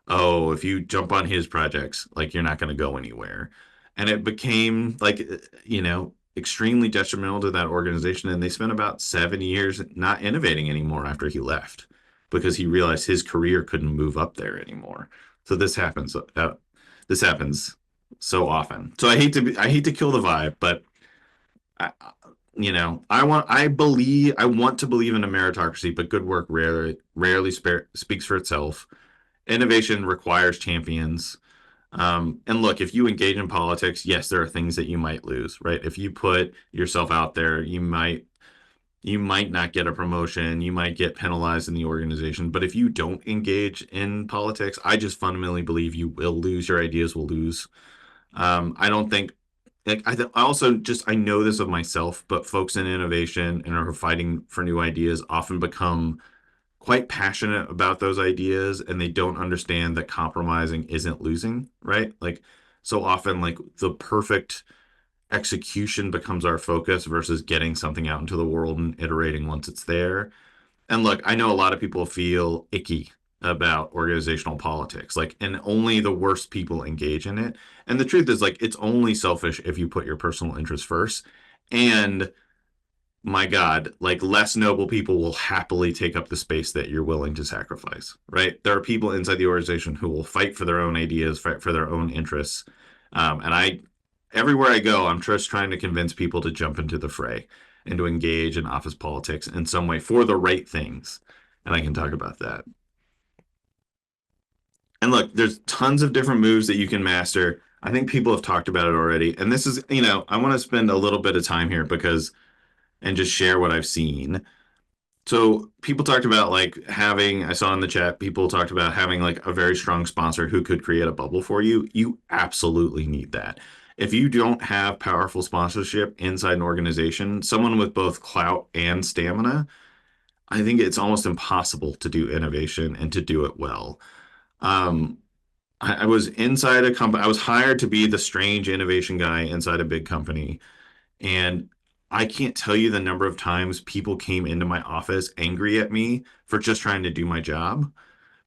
oh, if you jump on his projects, like you're not going to go anywhere. And it became like, extremely detrimental to that organization. And they spent about 7 years not innovating anymore after he left because he realized his career couldn't move up there anymore. So this happens so often. So I hate to kill the vibe, but I, I want to believe in a meritocracy, but good work rarely speaks for itself. Innovation requires champions. And look, if you engage in politics, yes, there are things that you might lose, right? If you put yourself out there, you might not get a promotion, you might get penalized in the organization. But if you don't engage in politics, I just fundamentally believe you will lose, your ideas will lose. I don't think like I also just I know this of myself, but folks in innovation and are fighting for new ideas often become quite passionate about those ideas, and they don't understand that compromising isn't losing, right? Like so often like the perfect execution becomes our focus versus getting something out into the world and iterating once it's there. And look, I know a lot of people feel icky about organizational politics, like, and only the worst people engage in it. And the truth is, like, it's only selfish if you put your personal interests first. And my God, like, less noble people will happily take up the space that you're willing to sacrifice, right? There are people inside the organization who will fight for their own ideas, fight for their own interests. Everywhere I go, I'm just trying to convince people to jump into the fray and to engage in office politics in some way for the right things. And I can talk about that. And look, there's tons of different moves that you can master. I think people have talked about it already. And this is, I want to spend a little bit of time here because, and just share what I've seen. So people talked about like having, I saw in the chat, people talked about having like a very strong sponsor who could create a bubble for you. You absolutely need that. If you don't have powerful sponsorship inside an organization, someone with both clout and stamina, I think it's almost impossible to do innovation and to do it well. Um, I was inside a company, I was hired to be the strange innovation guy inside a big company. And I can't tell you the number of times people came into my office angry at me for just trying to do my job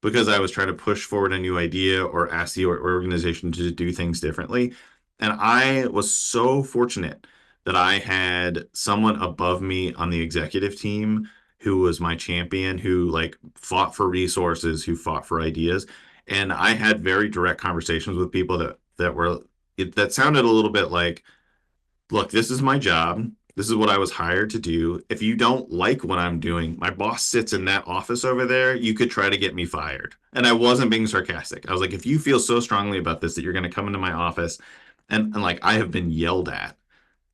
because I was trying to push forward a new idea or ask the organization to do things differently. And I was so fortunate that I had someone above me on the executive team who was my champion, who like fought for resources, who fought for ideas. And I had very direct conversations with people that sounded a little bit like, look, this is my job. This is what I was hired to do. If you don't like what I'm doing, my boss sits in that office over there. You could try to get me fired. And I wasn't being sarcastic. I was like, if you feel so strongly about this that you're going to come into my office and like I have been yelled at,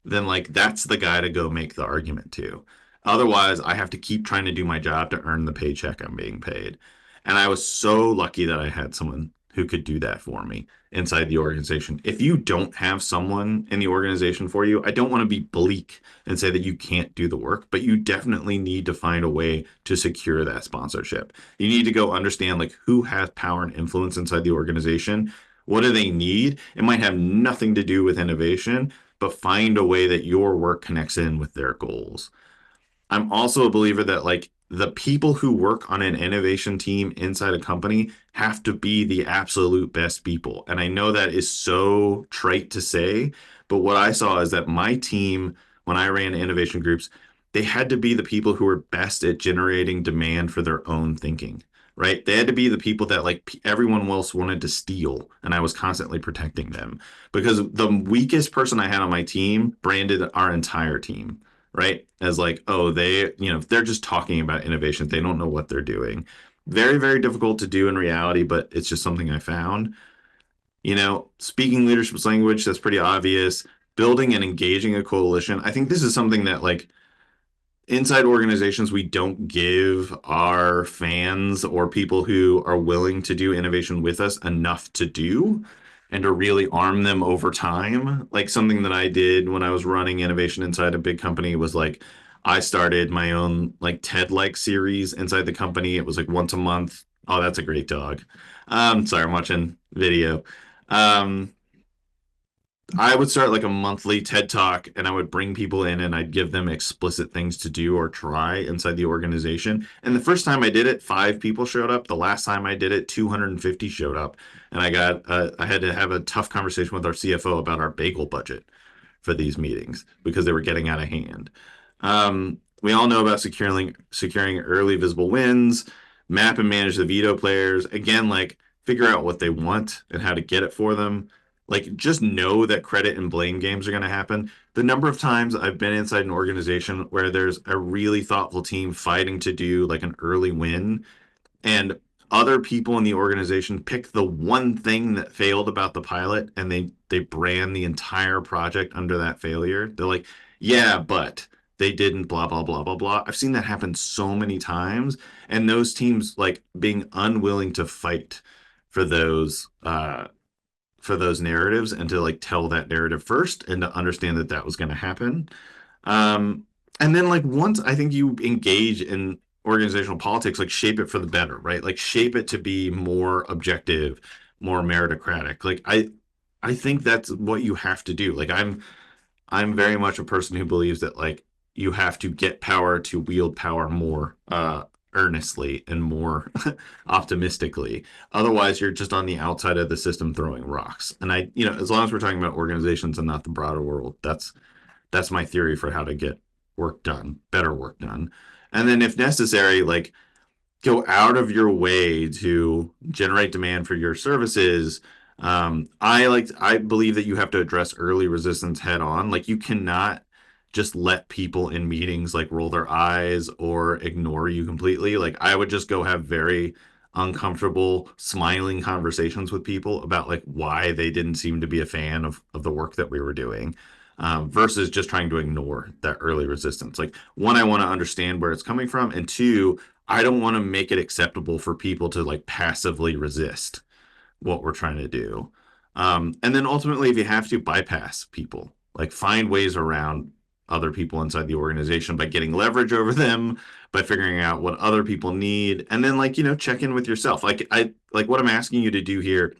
then like that's the guy to go make the argument to. Otherwise, I have to keep trying to do my job to earn the paycheck I'm being paid. And I was so lucky that I had someone who could do that for me inside the organization. If you don't have someone in the organization for you, I don't want to be bleak and say that you can't do the work, but you definitely need to find a way to secure that sponsorship. You need to go understand like who has power and influence inside the organization. What do they need? It might have nothing to do with innovation, but find a way that your work connects in with their goals. I'm also a believer that like the people who work on an innovation team inside a company have to be the absolute best people. And I know that is so trite to say, but what I saw is that my team, when I ran innovation groups, they had to be the people who were best at generating demand for their own thinking, right? They had to be the people that like everyone else wanted to steal, and I was constantly protecting them because the weakest person I had on my team branded our entire team, right? As like, oh, they're just talking about innovation. They don't know what they're doing. Very, very difficult to do in reality, but it's just something I found. Speaking leadership's language, that's pretty obvious. Building and engaging a coalition. I think this is something that like inside organizations we don't give our fans or people who are willing to do innovation with us enough to do and to really arm them over time. Like something that I did when I was running innovation inside a big company was like I started my own like TED-like series inside the company. It was like once a month. Oh, that's a great dog. Sorry, I'm watching video. Um, I would start like a monthly TED Talk and I would bring people in and I'd give them explicit things to do or try inside the organization. And the first time I did it, 5 people showed up. The last time I did it, 250 showed up. And I had to have a tough conversation with our CFO about our bagel budget for these meetings because they were getting out of hand. We all know about securing early visible wins, map and manage the veto players. Again, like figure out what they want and how to get it for them. Like just know that credit and blame games are going to happen. The number of times I've been inside an organization where there's a really thoughtful team fighting to do like an early win and other people in the organization pick the one thing that failed about the pilot and they brand the entire project under that failure. They're like, yeah, but they didn't blah blah blah blah blah. I've seen that happen so many times, and those teams like being unwilling to fight for those narratives and to like tell that narrative first and to understand that that was going to happen. Um, and then like once I think you engage in organizational politics, like shape it for the better, right? Like shape it to be more objective, more meritocratic. Like I think that's what you have to do. Like I'm very much a person who believes that like you have to get power to wield power more earnestly and more optimistically. Otherwise, you're just on the outside of the system throwing rocks. And as long as we're talking about organizations and not the broader world, that's my theory for how to get work done, better work done. And then if necessary, like go out of your way to generate demand for your services. I believe that you have to address early resistance head on. Like you cannot just let people in meetings like roll their eyes or ignore you completely. Like I would just go have very uncomfortable smiling conversations with people about like why they didn't seem to be a fan of the work that we were doing. Versus just trying to ignore that early resistance. Like, one, I want to understand where it's coming from, and two, I don't want to make it acceptable for people to like passively resist what we're trying to do. And then ultimately, if you have to bypass people, like find ways around other people inside the organization by getting leverage over them, by figuring out what other people need, and then like, check in with yourself. Like what I'm asking you to do here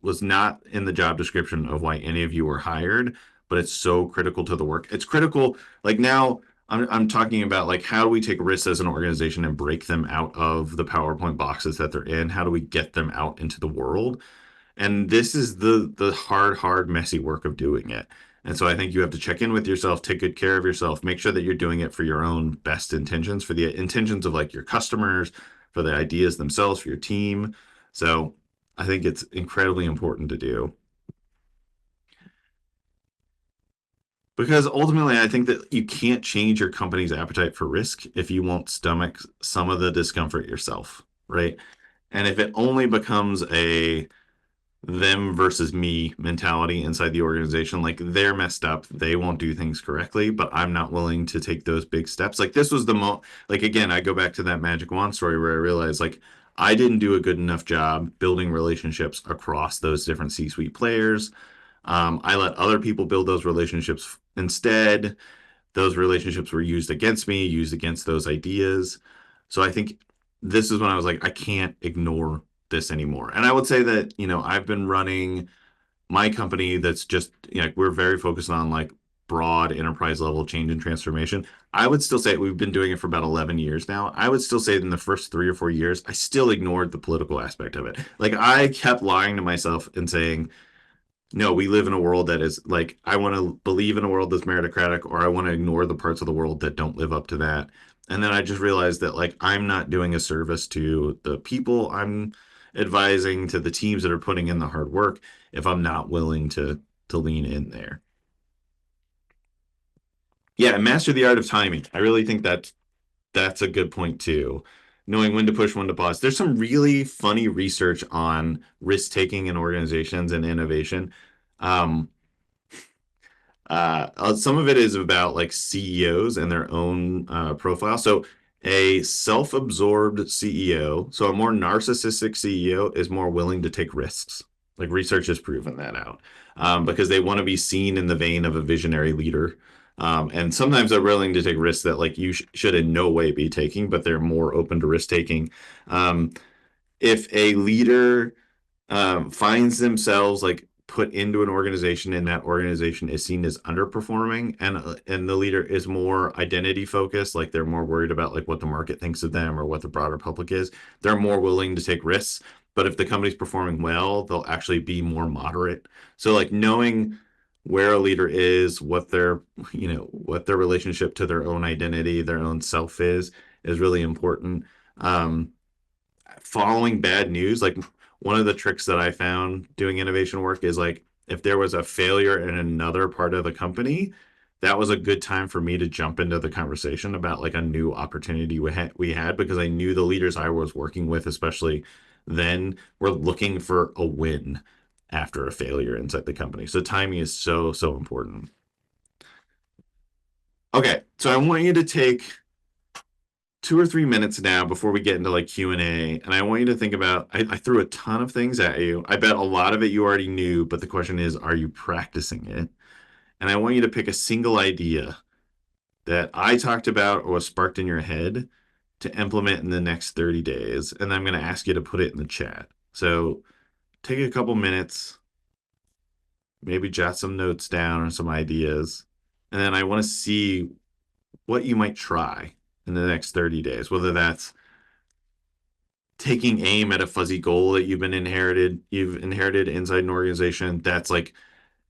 was not in the job description of why any of you were hired, but it's so critical to the work. It's critical. Like now I'm talking about like how do we take risks as an organization and break them out of the PowerPoint boxes that they're in? How do we get them out into the world? And this is the hard, messy work of doing it. And so I think you have to check in with yourself, take good care of yourself, make sure that you're doing it for your own best intentions, for the intentions of like your customers, for the ideas themselves, for your team. So I think it's incredibly important to do. Because ultimately, I think that you can't change your company's appetite for risk if you won't stomach some of the discomfort yourself, right? And if it only becomes a them versus me mentality inside the organization, like they're messed up, they won't do things correctly, but I'm not willing to take those big steps. Like this was like again, I go back to that magic wand story where I realized like I didn't do a good enough job building relationships across those different C-suite players. I let other people build those relationships instead. Those relationships were used against me, used against those ideas. So I think this is when I was like, I can't ignore this anymore. And I would say that, I've been running my company that's just, we're very focused on like broad enterprise level change and transformation. I would still say we've been doing it for about 11 years now. I would still say in the first 3 or 4 years, I still ignored the political aspect of it. Like I kept lying to myself and saying, no, we live in a world that is like, I want to believe in a world that's meritocratic, or I want to ignore the parts of the world that don't live up to that. And then I just realized that like I'm not doing a service to the people I'm advising, to the teams that are putting in the hard work, if I'm not willing to lean in there. Yeah, and master the art of timing. I really think that's a good point too. Knowing when to push, when to pause. There's some really funny research on risk taking in organizations and innovation. Um, some of it is about like CEOs and their own profile. So a self-absorbed CEO, so a more narcissistic CEO is more willing to take risks. Like research has proven that out, because they want to be seen in the vein of a visionary leader. And sometimes they're willing to take risks that like you should in no way be taking, but they're more open to risk taking. Um, if a leader finds themselves like put into an organization and that organization is seen as underperforming, and the leader is more identity focused, like they're more worried about like what the market thinks of them or what the broader public is, they're more willing to take risks. But if the company's performing well, they'll actually be more moderate. So like knowing where a leader is, what their, what their relationship to their own identity, their own self is really important. um Following bad news, like one of the tricks that I found doing innovation work is like if there was a failure in another part of the company, that was a good time for me to jump into the conversation about like a new opportunity we had, because I knew the leaders I was working with, especially then, were looking for a win after a failure inside the company. So timing is so, so important. Okay, so I want you to take 2 or 3 minutes now before we get into like Q&A, and I want you to think about, I threw a ton of things at you. I bet a lot of it you already knew, but the question is, are you practicing it? And I want you to pick a single idea that I talked about or was sparked in your head to implement in the next 30 days. And I'm going to ask you to put it in the chat. So take a couple minutes, maybe jot some notes down or some ideas. And then I want to see what you might try in the next 30 days, whether that's taking aim at a fuzzy goal that you've inherited inside an organization, that's like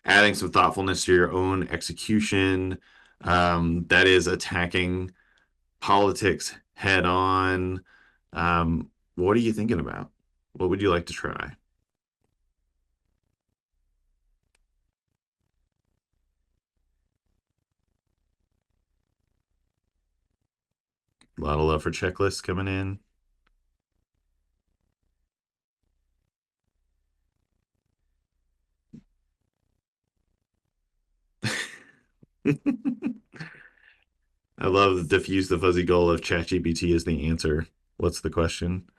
adding some thoughtfulness to your own execution, that is attacking politics head on. What are you thinking about? What would you like to try? A lot of love for checklists coming in. I love the diffuse the fuzzy goal of ChatGPT is the answer. What's the question?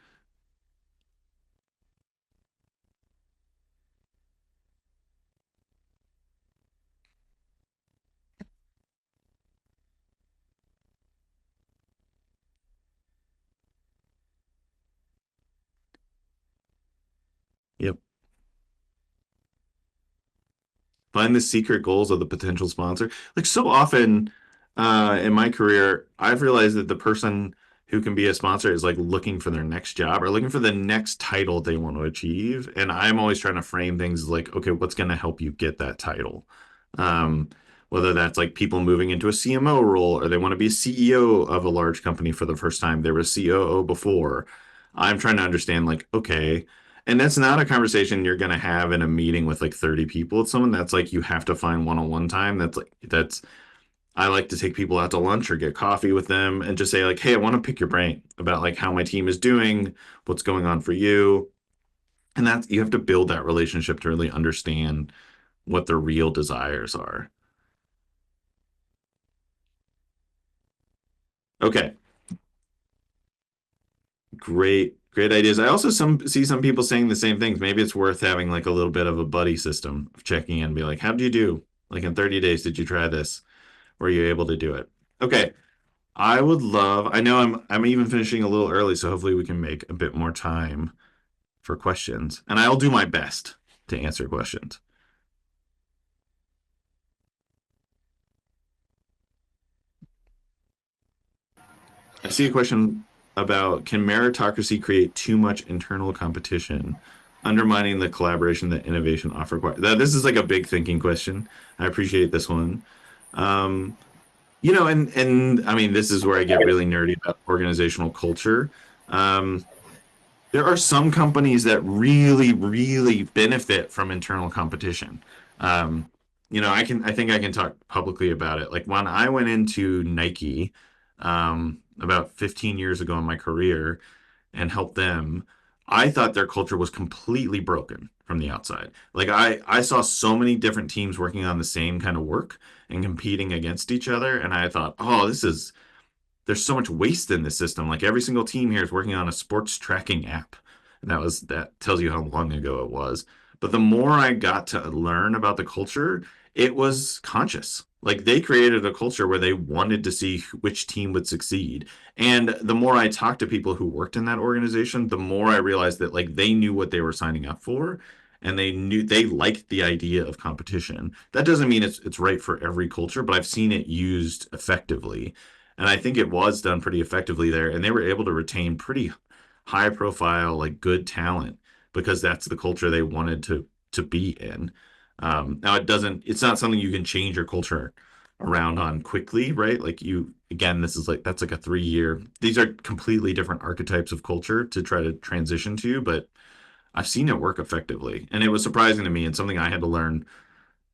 Yep. Find the secret goals of the potential sponsor. Like so often in my career, I've realized that the person who can be a sponsor is like looking for their next job or looking for the next title they want to achieve. And I'm always trying to frame things like, okay, what's going to help you get that title? Um, Whether that's like people moving into a CMO role or they want to be a CEO of a large company for the first time, they were a COO before. I'm trying to understand like, okay, and that's not a conversation you're going to have in a meeting with like 30 people. It's someone that's like you have to find one-on-one time. That's I like to take people out to lunch or get coffee with them and just say like, "Hey, I want to pick your brain about like how my team is doing, what's going on for you." And that's you have to build that relationship to really understand what their real desires are. Okay, great, great ideas. I also see some people saying the same things. Maybe it's worth having like a little bit of a buddy system of checking in and be like, how did you do? Like in 30 days, did you try this? Were you able to do it? Okay. I know I'm even finishing a little early, so hopefully we can make a bit more time for questions. And I'll do my best to answer questions. see a question about, can meritocracy create too much internal competition, undermining the collaboration that innovation offer? This is like a big thinking question. I appreciate this one. Um, and I mean, this is where I get really nerdy about organizational culture. Um, there are some companies that really, really benefit from internal competition. Um, I think I can talk publicly about it. Like when I went into Nike, about 15 years ago in my career and helped them, I thought their culture was completely broken from the outside. Like I saw so many different teams working on the same kind of work and competing against each other, and I thought, oh, there's so much waste in this system. Like every single team here is working on a sports tracking app. And that tells you how long ago it was. But the more I got to learn about the culture, it was conscious. Like they created a culture where they wanted to see which team would succeed. And the more I talked to people who worked in that organization, the more I realized that like they knew what they were signing up for and they liked the idea of competition. That doesn't mean it's right for every culture, but I've seen it used effectively. And I think it was done pretty effectively there. And they were able to retain pretty high profile, like good talent because that's the culture they wanted to be in. Now it's not something you can change your culture around on quickly, right? Like again, that's like a 3 year, these are completely different archetypes of culture to try to transition to, but I've seen it work effectively. And it was surprising to me and something I had to learn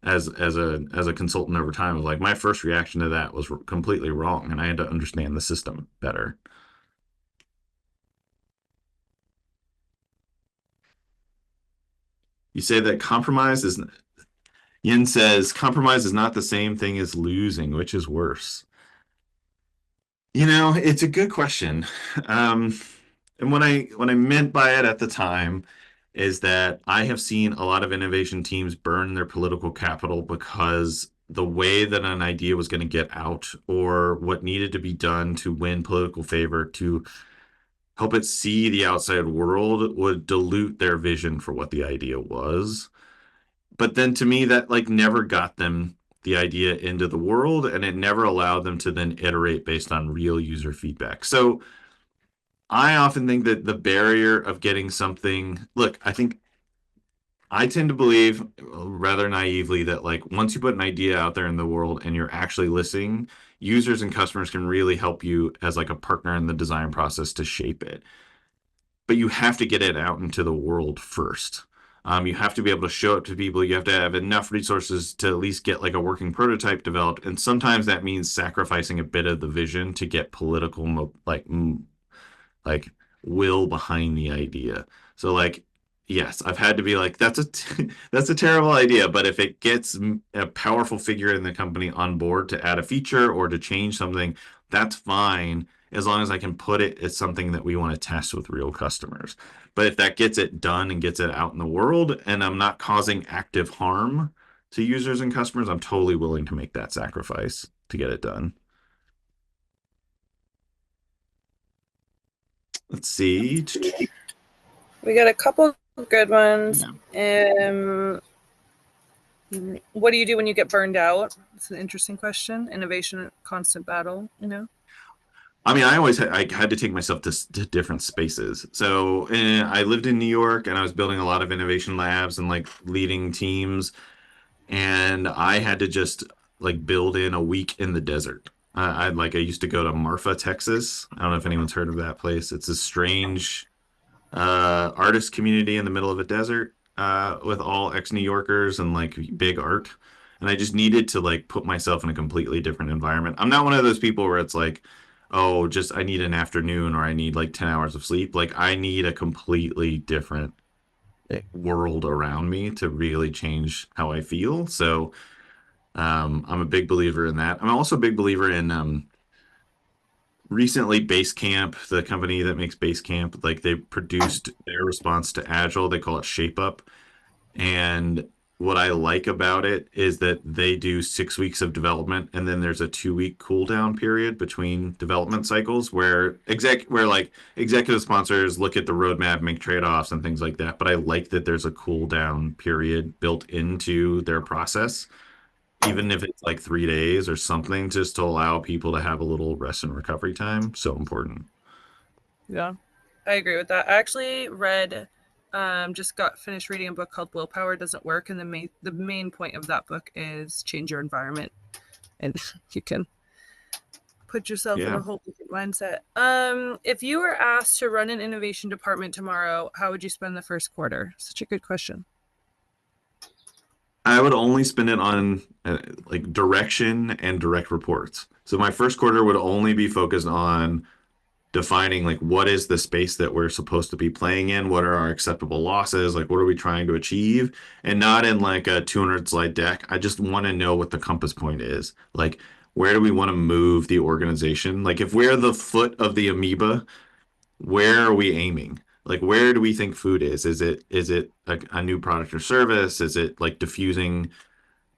as a consultant over time. Was like my first reaction to that was completely wrong, and I had to understand the system better. You say that compromise is Yin says compromise is not the same thing as losing, which is worse. It's a good question. Um, and what I meant by it at the time is that I have seen a lot of innovation teams burn their political capital because the way that an idea was going to get out or what needed to be done to win political favor to help it see the outside world would dilute their vision for what the idea was. But then to me, that like never got them the idea into the world and it never allowed them to then iterate based on real user feedback. So I often think that the barrier of getting something, look, I tend to believe rather naively that like once you put an idea out there in the world and you're actually listening, users and customers can really help you as like a partner in the design process to shape it. But you have to get it out into the world first. You have to be able to show it to people. You have to have enough resources to at least get like a working prototype developed. And sometimes that means sacrificing a bit of the vision to get political, like will behind the idea. So like, yes, I've had to be like, that's a terrible idea. But if it gets a powerful figure in the company on board to add a feature or to change something, that's fine as long as I can put it as something that we want to test with real customers. But if that gets it done and gets it out in the world and I'm not causing active harm to users and customers, I'm totally willing to make that sacrifice to get it done. Let's see. We got a couple of good ones. Yeah. What do you do when you get burned out? It's an interesting question. Innovation, constant battle. I mean, I had to take myself to different spaces. So I lived in New York and I was building a lot of innovation labs and like leading teams. And I had to just like build in a week in the desert. I used to go to Marfa, Texas. I don't know if anyone's heard of that place. It's a strange artist community in the middle of a desert with all ex-New Yorkers and like big art. And I just needed to like put myself in a completely different environment. I'm not one of those people where it's like, oh, just I need an afternoon or I need like 10 hours of sleep. Like I need a completely different world around me to really change how I feel. So I'm a big believer in that. I'm also a big believer in recently Basecamp, the company that makes Basecamp, like they produced their response to Agile. They call it Shape Up. And what I like about it is that they do 6 weeks of development and then there's a 2 week cool down period between development cycles where like executive sponsors look at the roadmap, make trade-offs and things like that. But I like that there's a cool down period built into their process. even if it's like 3 days or something, just to allow people to have a little rest and recovery time. So important. Yeah, I agree with that. I actually read, just got finished reading a book called Willpower Doesn't Work, and the main point of that book is change your environment, and you can put yourself in Yeah. a whole different mindset. If you were asked to run an innovation department tomorrow, how would you spend the first quarter? Such a good question. I would only spend it on like direction and direct reports. So my first quarter would only be focused on defining like what is the space that we're supposed to be playing in, what are our acceptable losses, like what are we trying to achieve, and not in like a 200 slide deck. I just want to know what the compass point is. Like where do we want to move the organization? Like if we're the foot of the amoeba, where are we aiming? Like where do we think food is? Is it a new product or service? Is it like diffusing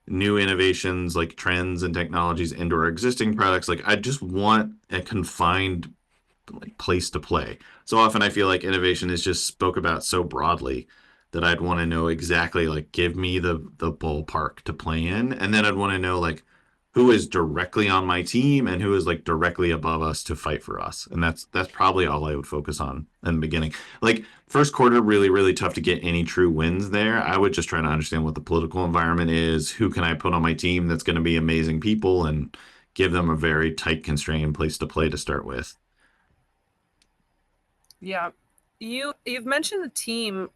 new innovations like trends and technologies into our existing products? Like I just want a confined like place to play. So often I feel like innovation is just spoke about so broadly that I'd want to know exactly like give me the ballpark to play in, and then I'd want to know like who is directly on my team and who is like directly above us to fight for us. And that's probably all I would focus on in the beginning. Like first quarter really tough to get any true wins there. I would just try to understand what the political environment is, who can I put on my team that's going to be amazing people, and give them a very tight constrained place to play to start with. Yeah, you've mentioned the team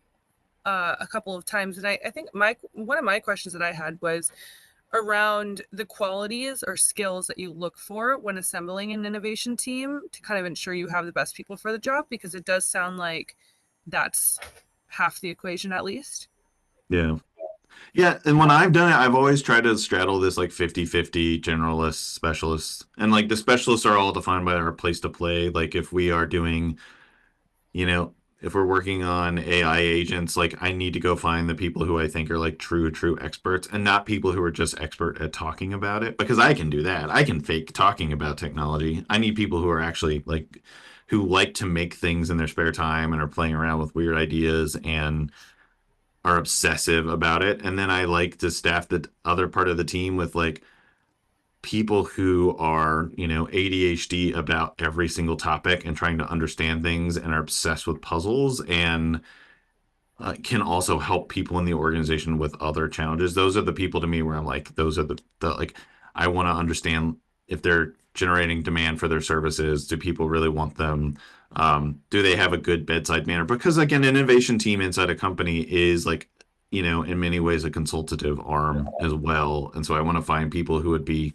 a couple of times, and I think my one of my questions that I had was around the qualities or skills that you look for when assembling an innovation team to kind of ensure you have the best people for the job, because it does sound like that's half the equation at least. Yeah. Yeah, and when I've done it, I've always tried to straddle this like 50-50 generalists, specialists. And like the specialists are all defined by our place to play. Like if we are doing, you know, if we're working on AI agents, like I need to go find the people who I think are like true experts and not people who are just expert at talking about it because I can do that. I can fake talking about technology. I need people who are actually like who like to make things in their spare time and are playing around with weird ideas and are obsessive about it. And then I like to staff the other part of the team with like people who are, ADHD about every single topic and trying to understand things and are obsessed with puzzles and can also help people in the organization with other challenges. Those are the people to me where I'm like, those are the like, I want to understand if they're generating demand for their services. Do people really want them? Do they have a good bedside manner? Because like an innovation team inside a company is like, in many ways a consultative arm as well. And so I want to find people who would be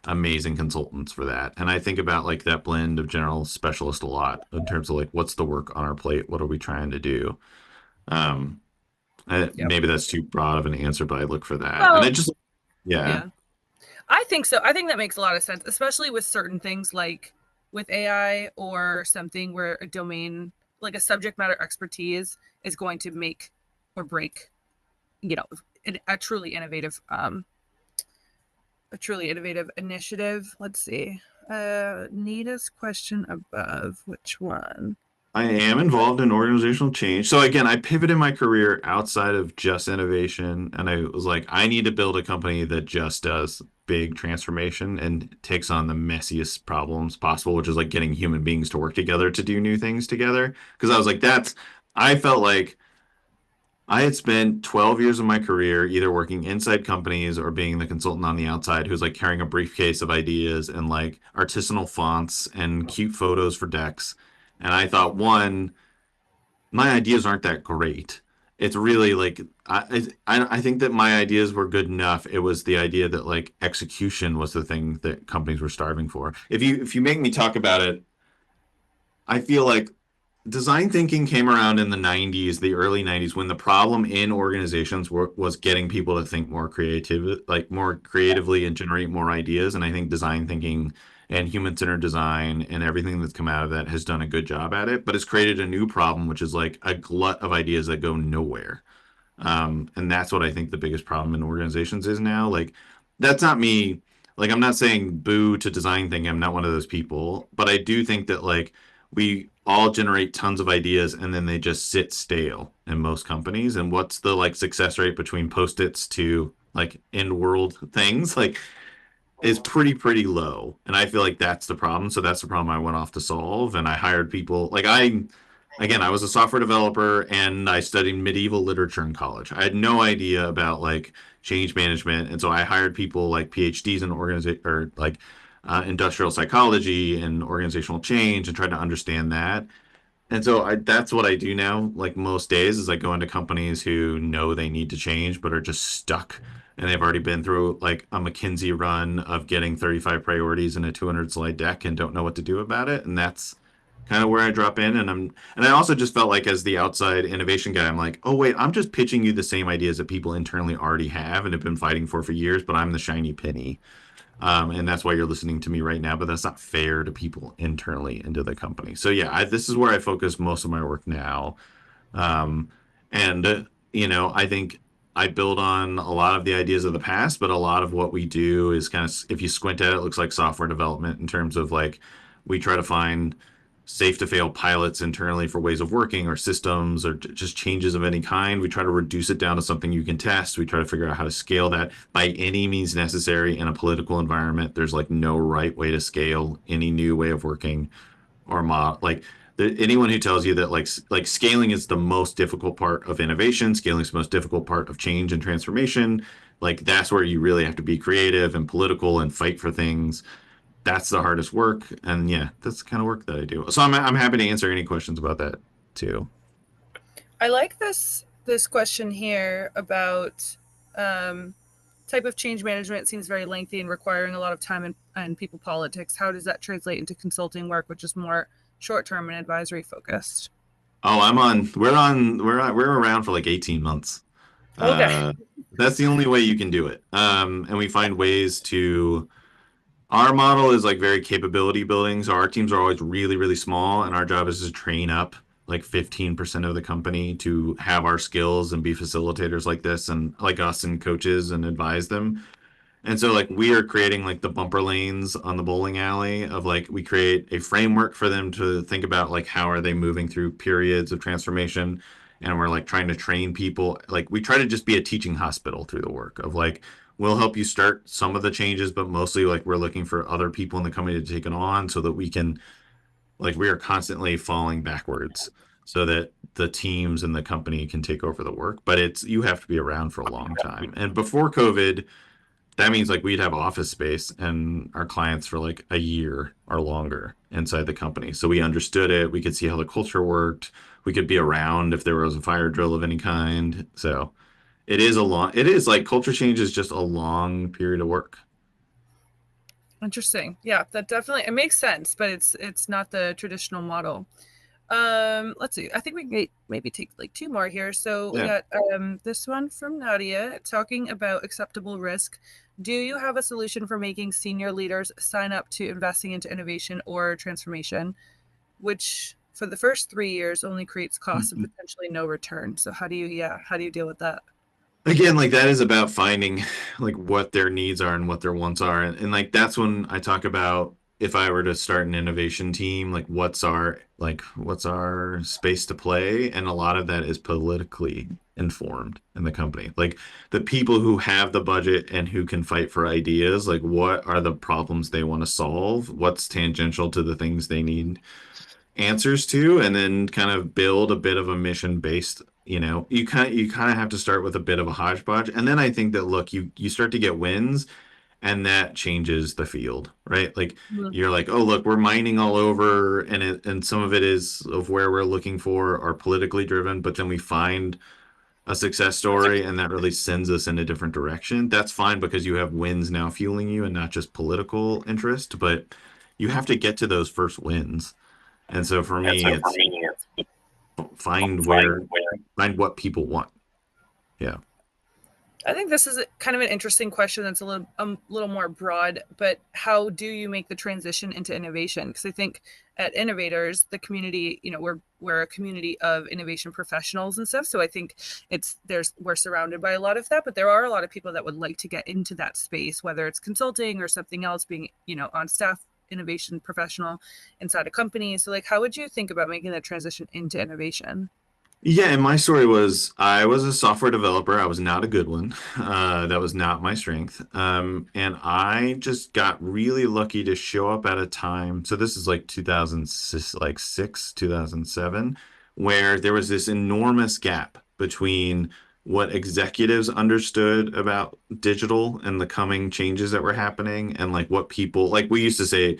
amazing consultants for that. And I think about like that blend of general specialist a lot in terms of like, what's the work on our plate? What are we trying to do? Um, Yep. maybe that's too broad of an answer, but I look for that. And Well, it just, yeah, yeah, I think so. I think that makes a lot of sense, especially with certain things like with AI or something where a domain, like a subject matter expertise, is going to make or break, you know, a truly innovative, initiative. Let's see. Neatest question above. Which one? I am involved in organizational change. So again, I pivoted my career outside of just innovation, and I was like, I need to build a company that just does big transformation and takes on the messiest problems possible, which is like getting human beings to work together to do new things together. Because I was like, I felt like I had spent 12 years of my career either working inside companies or being the consultant on the outside who's like carrying a briefcase of ideas and like artisanal fonts and cute photos for decks. And I thought, one, my ideas aren't that great. It's really like I think that my ideas were good enough. It was the idea that like execution was the thing that companies were starving for. If you make me talk about it, I feel like design thinking came around in the 90s, the early 90s, when the problem in organizations was getting people to think more creative, like more creatively and generate more ideas. And I think design thinking and human-centered design and everything that's come out of that has done a good job at it, but it's created a new problem, which is like a glut of ideas that go nowhere. And that's what I think the biggest problem in organizations is now. Like, that's not me. Like, I'm not saying boo to design thinking. I'm not one of those people, but I do think that like we all generate tons of ideas and then they just sit stale in most companies. And what's the like success rate between post-its to like in world things, like is pretty low. And I feel like that's the problem. So that's the problem I went off to solve. And I hired people like again, I was a software developer and I studied medieval literature in college. I had no idea about like change management. And so I hired people like PhDs in organization or like industrial psychology and organizational change and tried to understand that. And so that's what I do now. Like most days is I go into companies who know they need to change, but are just stuck. And they've already been through like a McKinsey run of getting 35 priorities in a 200 slide deck and don't know what to do about it. And that's kind of where I drop in. And I also just felt like as the outside innovation guy, I'm like, oh, wait, I'm just pitching you the same ideas that people internally already have and have been fighting for years, but I'm the shiny penny. And that's why you're listening to me right now, but that's not fair to people internally into the company. So yeah, this is where I focus most of my work now. Um, and I think I build on a lot of the ideas of the past, but a lot of what we do is kind of, if you squint at it, it looks like software development in terms of like we try to find safe to fail pilots internally for ways of working or systems or just changes of any kind. We try to reduce it down to something you can test. We try to figure out how to scale that by any means necessary in a political environment. There's like no right way to scale any new way of working or like anyone who tells you that like scaling is the most difficult part of innovation, scaling is the most difficult part of change and transformation, like that's where you really have to be creative and political and fight for things. That's the hardest work, and yeah, that's the kind of work that I do. So I'm happy to answer any questions about that too. I like this question here about type of change management seems very lengthy and requiring a lot of time and people politics. How does that translate into consulting work, which is more short term and advisory focused? Oh, we're around for like 18 months. Okay. Uh, that's the only way you can do it. And we find ways to. Our model is like very capability building. So our teams are always really small, and our job is to train up like 15% of the company to have our skills and be facilitators like this and like us and coaches and advise them. And so like we are creating like the bumper lanes on the bowling alley of like we create a framework for them to think about like how are they moving through periods of transformation. And we're like trying to train people. Like we try to just be a teaching hospital through the work of like we'll help you start some of the changes, but mostly like we're looking for other people in the company to take it on so that we can like we are constantly falling backwards so that the teams and the company can take over the work. But it's you have to be around for a long time. And before COVID, that means like we'd have office space and our clients for like a year or longer inside the company. So we understood it. We could see how the culture worked. We could be around if there was a fire drill of any kind. So it is like culture change is just a long period of work. Interesting. Yeah, that definitely it makes sense, but it's not the traditional model. Let's see. I think we can maybe take like two more here. So we Yeah. got this one from Nadia talking about acceptable risk. Do you have a solution for making senior leaders sign up to investing into innovation or transformation, which for the first 3 years only creates costs and potentially no return? So how do you deal with that? Again, like that is about finding like what their needs are and what their wants are. And like that's when I talk about if I were to start an innovation team, like what's our space to play? And a lot of that is politically informed in the company. Like the people who have the budget and who can fight for ideas, like what are the problems they want to solve? What's tangential to the things they need answers to, and then kind of build a bit of a mission based. You kind of have to start with a bit of a hodgepodge, and then I think that look, you start to get wins, and that changes the field, right? Like Mhm. you're like, oh look, we're mining all over, and some of it is of where we're looking for are politically driven, but then we find a success story and that really sends us in a different direction. That's fine because you have wins now fueling you and not just political interest, but you have to get to those first wins. And so for And me, so for it's me, it's find find where find what people want. Yeah. I think this is kind of an interesting question that's a little more broad, but how do you make the transition into innovation? Because I think at Innovators, the community, we're a community of innovation professionals and stuff. So I think we're surrounded by a lot of that, but there are a lot of people that would like to get into that space, whether it's consulting or something else, being, on staff innovation professional inside a company. So like, how would you think about making that transition into innovation? Yeah, and my story was I was a software developer. I was not a good one. That was not my strength. And I just got really lucky to show up at a time. So this is like 2006, like 2007, where there was this enormous gap between what executives understood about digital and the coming changes that were happening and like what people like we used to say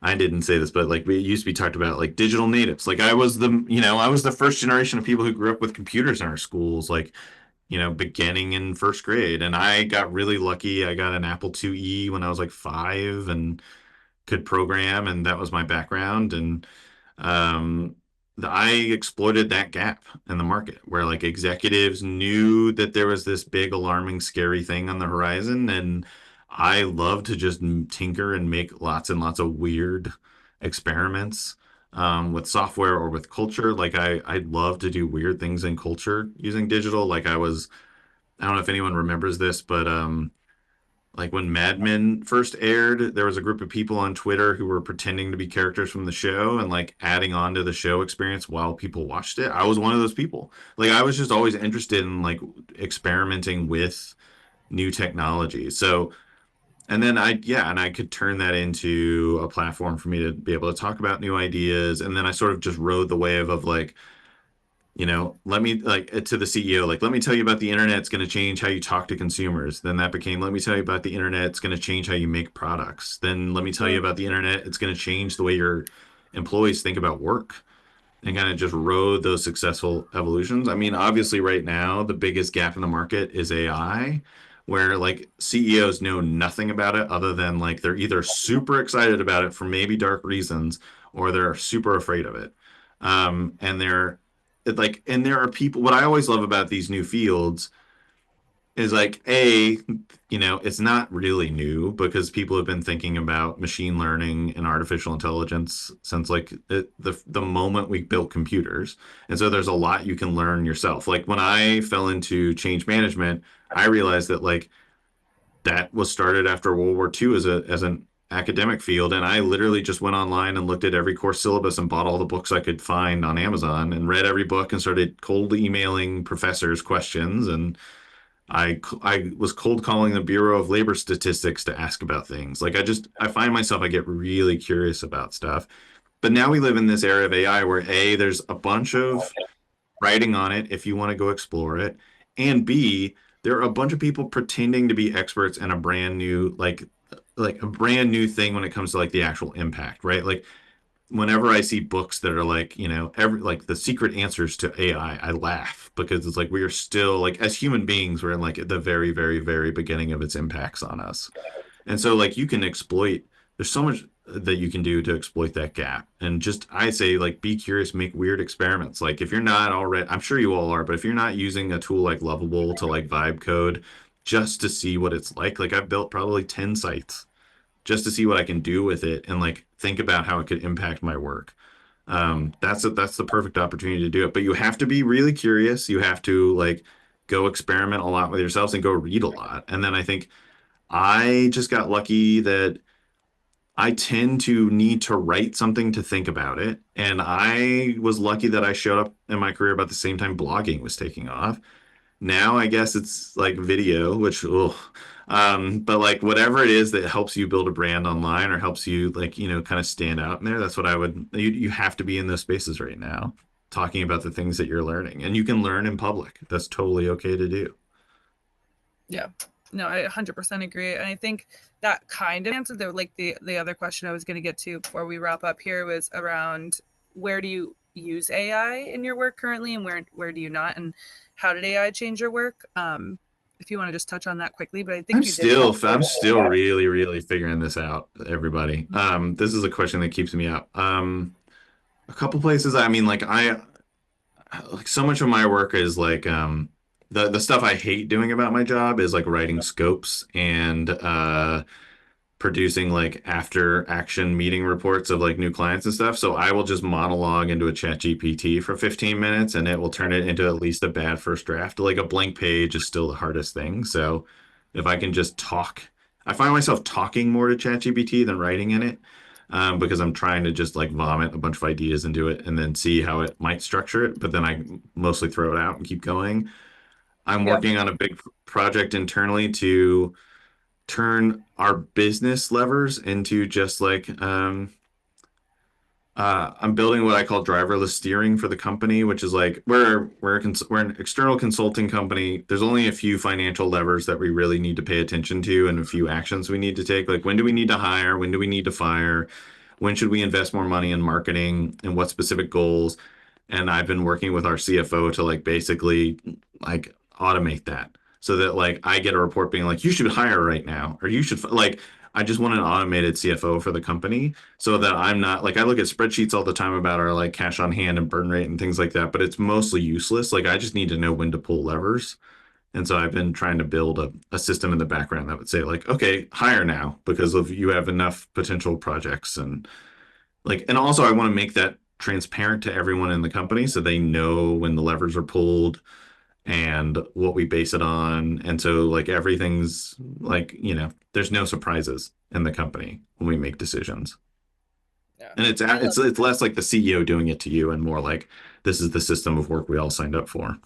I didn't say this, but like we used to be talked about like digital natives. Like I was I was the first generation of people who grew up with computers in our schools, like, beginning in first grade. And I got really lucky. I got an Apple IIe when I was like 5 and could program, and that was my background. And um, I exploited that gap in the market where like executives knew that there was this big, alarming, scary thing on the horizon. And I love to just tinker and make lots and lots of weird experiments with software or with culture. Like I love to do weird things in culture using digital. I don't know if anyone remembers this, but like when Mad Men first aired, there was a group of people on Twitter who were pretending to be characters from the show and like adding on to the show experience while people watched it. I was one of those people. Like I was just always interested in like experimenting with new technology. So, and then and I could turn that into a platform for me to be able to talk about new ideas. And then I sort of just rode the wave of like, let me like to the CEO, like, let me tell you about the internet. It's going to change how you talk to consumers. Then that became, let me tell you about the internet. It's going to change how you make products. Then let me tell you Mm. about the internet. It's going to change the way your employees think about work and kind of just rode those successful evolutions. I mean, obviously, right now, the biggest gap in the market is AI, where like CEOs know nothing about it other than like they're either super excited about it for maybe dark reasons or they're super afraid of it. And and there are people, what I always love about these new fields is like it's not really new because people have been thinking about machine learning and artificial intelligence since like the moment we built computers. And so there's a lot you can learn yourself. Like when I fell into change management, I realized that like that was started after World War II as an academic field, and I literally just went online and looked at every course syllabus and bought all the books I could find on Amazon and read every book and started cold emailing professors questions. And I was cold calling the Bureau of Labor Statistics to ask about things. Like I find myself I get really curious about stuff. But now we live in this era of AI where there's a bunch of writing on it if you want to go explore it, and B, there are a bunch of people pretending to be experts in a brand new like a brand new thing when it comes to like the actual impact, right? Like whenever I see books that are like, every like the secret answers to AI, I laugh because it's like we are still like as human beings, we're in like at the very, very, very beginning of its impacts on us. And so like you can exploit, there's so much that you can do to exploit that gap. And just I say like be curious, make weird experiments. Like if you're not already, I'm sure you all are, but if you're not using a tool like Lovable to like vibe code just to see what it's like I've built probably 10 sites just to see what I can do with it and like think about how it could impact my work. That's the perfect opportunity to do it. But you have to be really curious. You have to like go experiment a lot with yourselves and go read a lot. And then I think I just got lucky that I tend to need to write something to think about it. And I was lucky that I showed up in my career about the same time blogging was taking off. Now I guess it's like video, which but like whatever it is that helps you build a brand online or helps you like, kind of stand out in there, that's what you have to be in those spaces right now, talking about the things that you're learning. And you can learn in public. That's totally okay to do. Yeah. No, I 100% agree. And I think that kind of answered the other question I was going to get to before we wrap up here was around where do you use AI in your work currently and where do you not, and how did AI change your work? If you want to just touch on that quickly, but I think you did. I'm still really, really figuring this out, everybody. This is a question that keeps me up. A couple places, I mean, like so much of my work is like the stuff I hate doing about my job is like writing scopes and producing like after action meeting reports of like new clients and stuff. So I will just monologue into a chat GPT for 15 minutes and it will turn it into at least a bad first draft. Like a blank page is still the hardest thing. So if I can just talk, I find myself talking more to chat GPT than writing in it. because I'm trying to just like vomit a bunch of ideas into it and then see how it might structure it. But then I mostly throw it out and keep going. I'm Yeah. working on a big project internally to turn our business levers into just like I'm building what I call driverless steering for the company, which is like we're an external consulting company. There's only a few financial levers that we really need to pay attention to, and a few actions we need to take. Like when do we need to hire? When do we need to fire? When should we invest more money in marketing? And what specific goals? And I've been working with our CFO to like basically like automate that so that like I get a report being like, you should hire right now, or you should like. I just want an automated CFO for the company so that I'm not like I look at spreadsheets all the time about our like cash on hand and burn rate and things like that, but it's mostly useless. Like I just need to know when to pull levers. And so I've been trying to build a system in the background that would say like, okay, hire now because of you have enough potential projects and like and also I want to make that transparent to everyone in the company so they know when the levers are pulled and what we base it on. And so like everything's like, there's no surprises in the company when we make decisions. Yeah. And I love it's less like the CEO doing it to you and more like this is the system of work we all signed up for.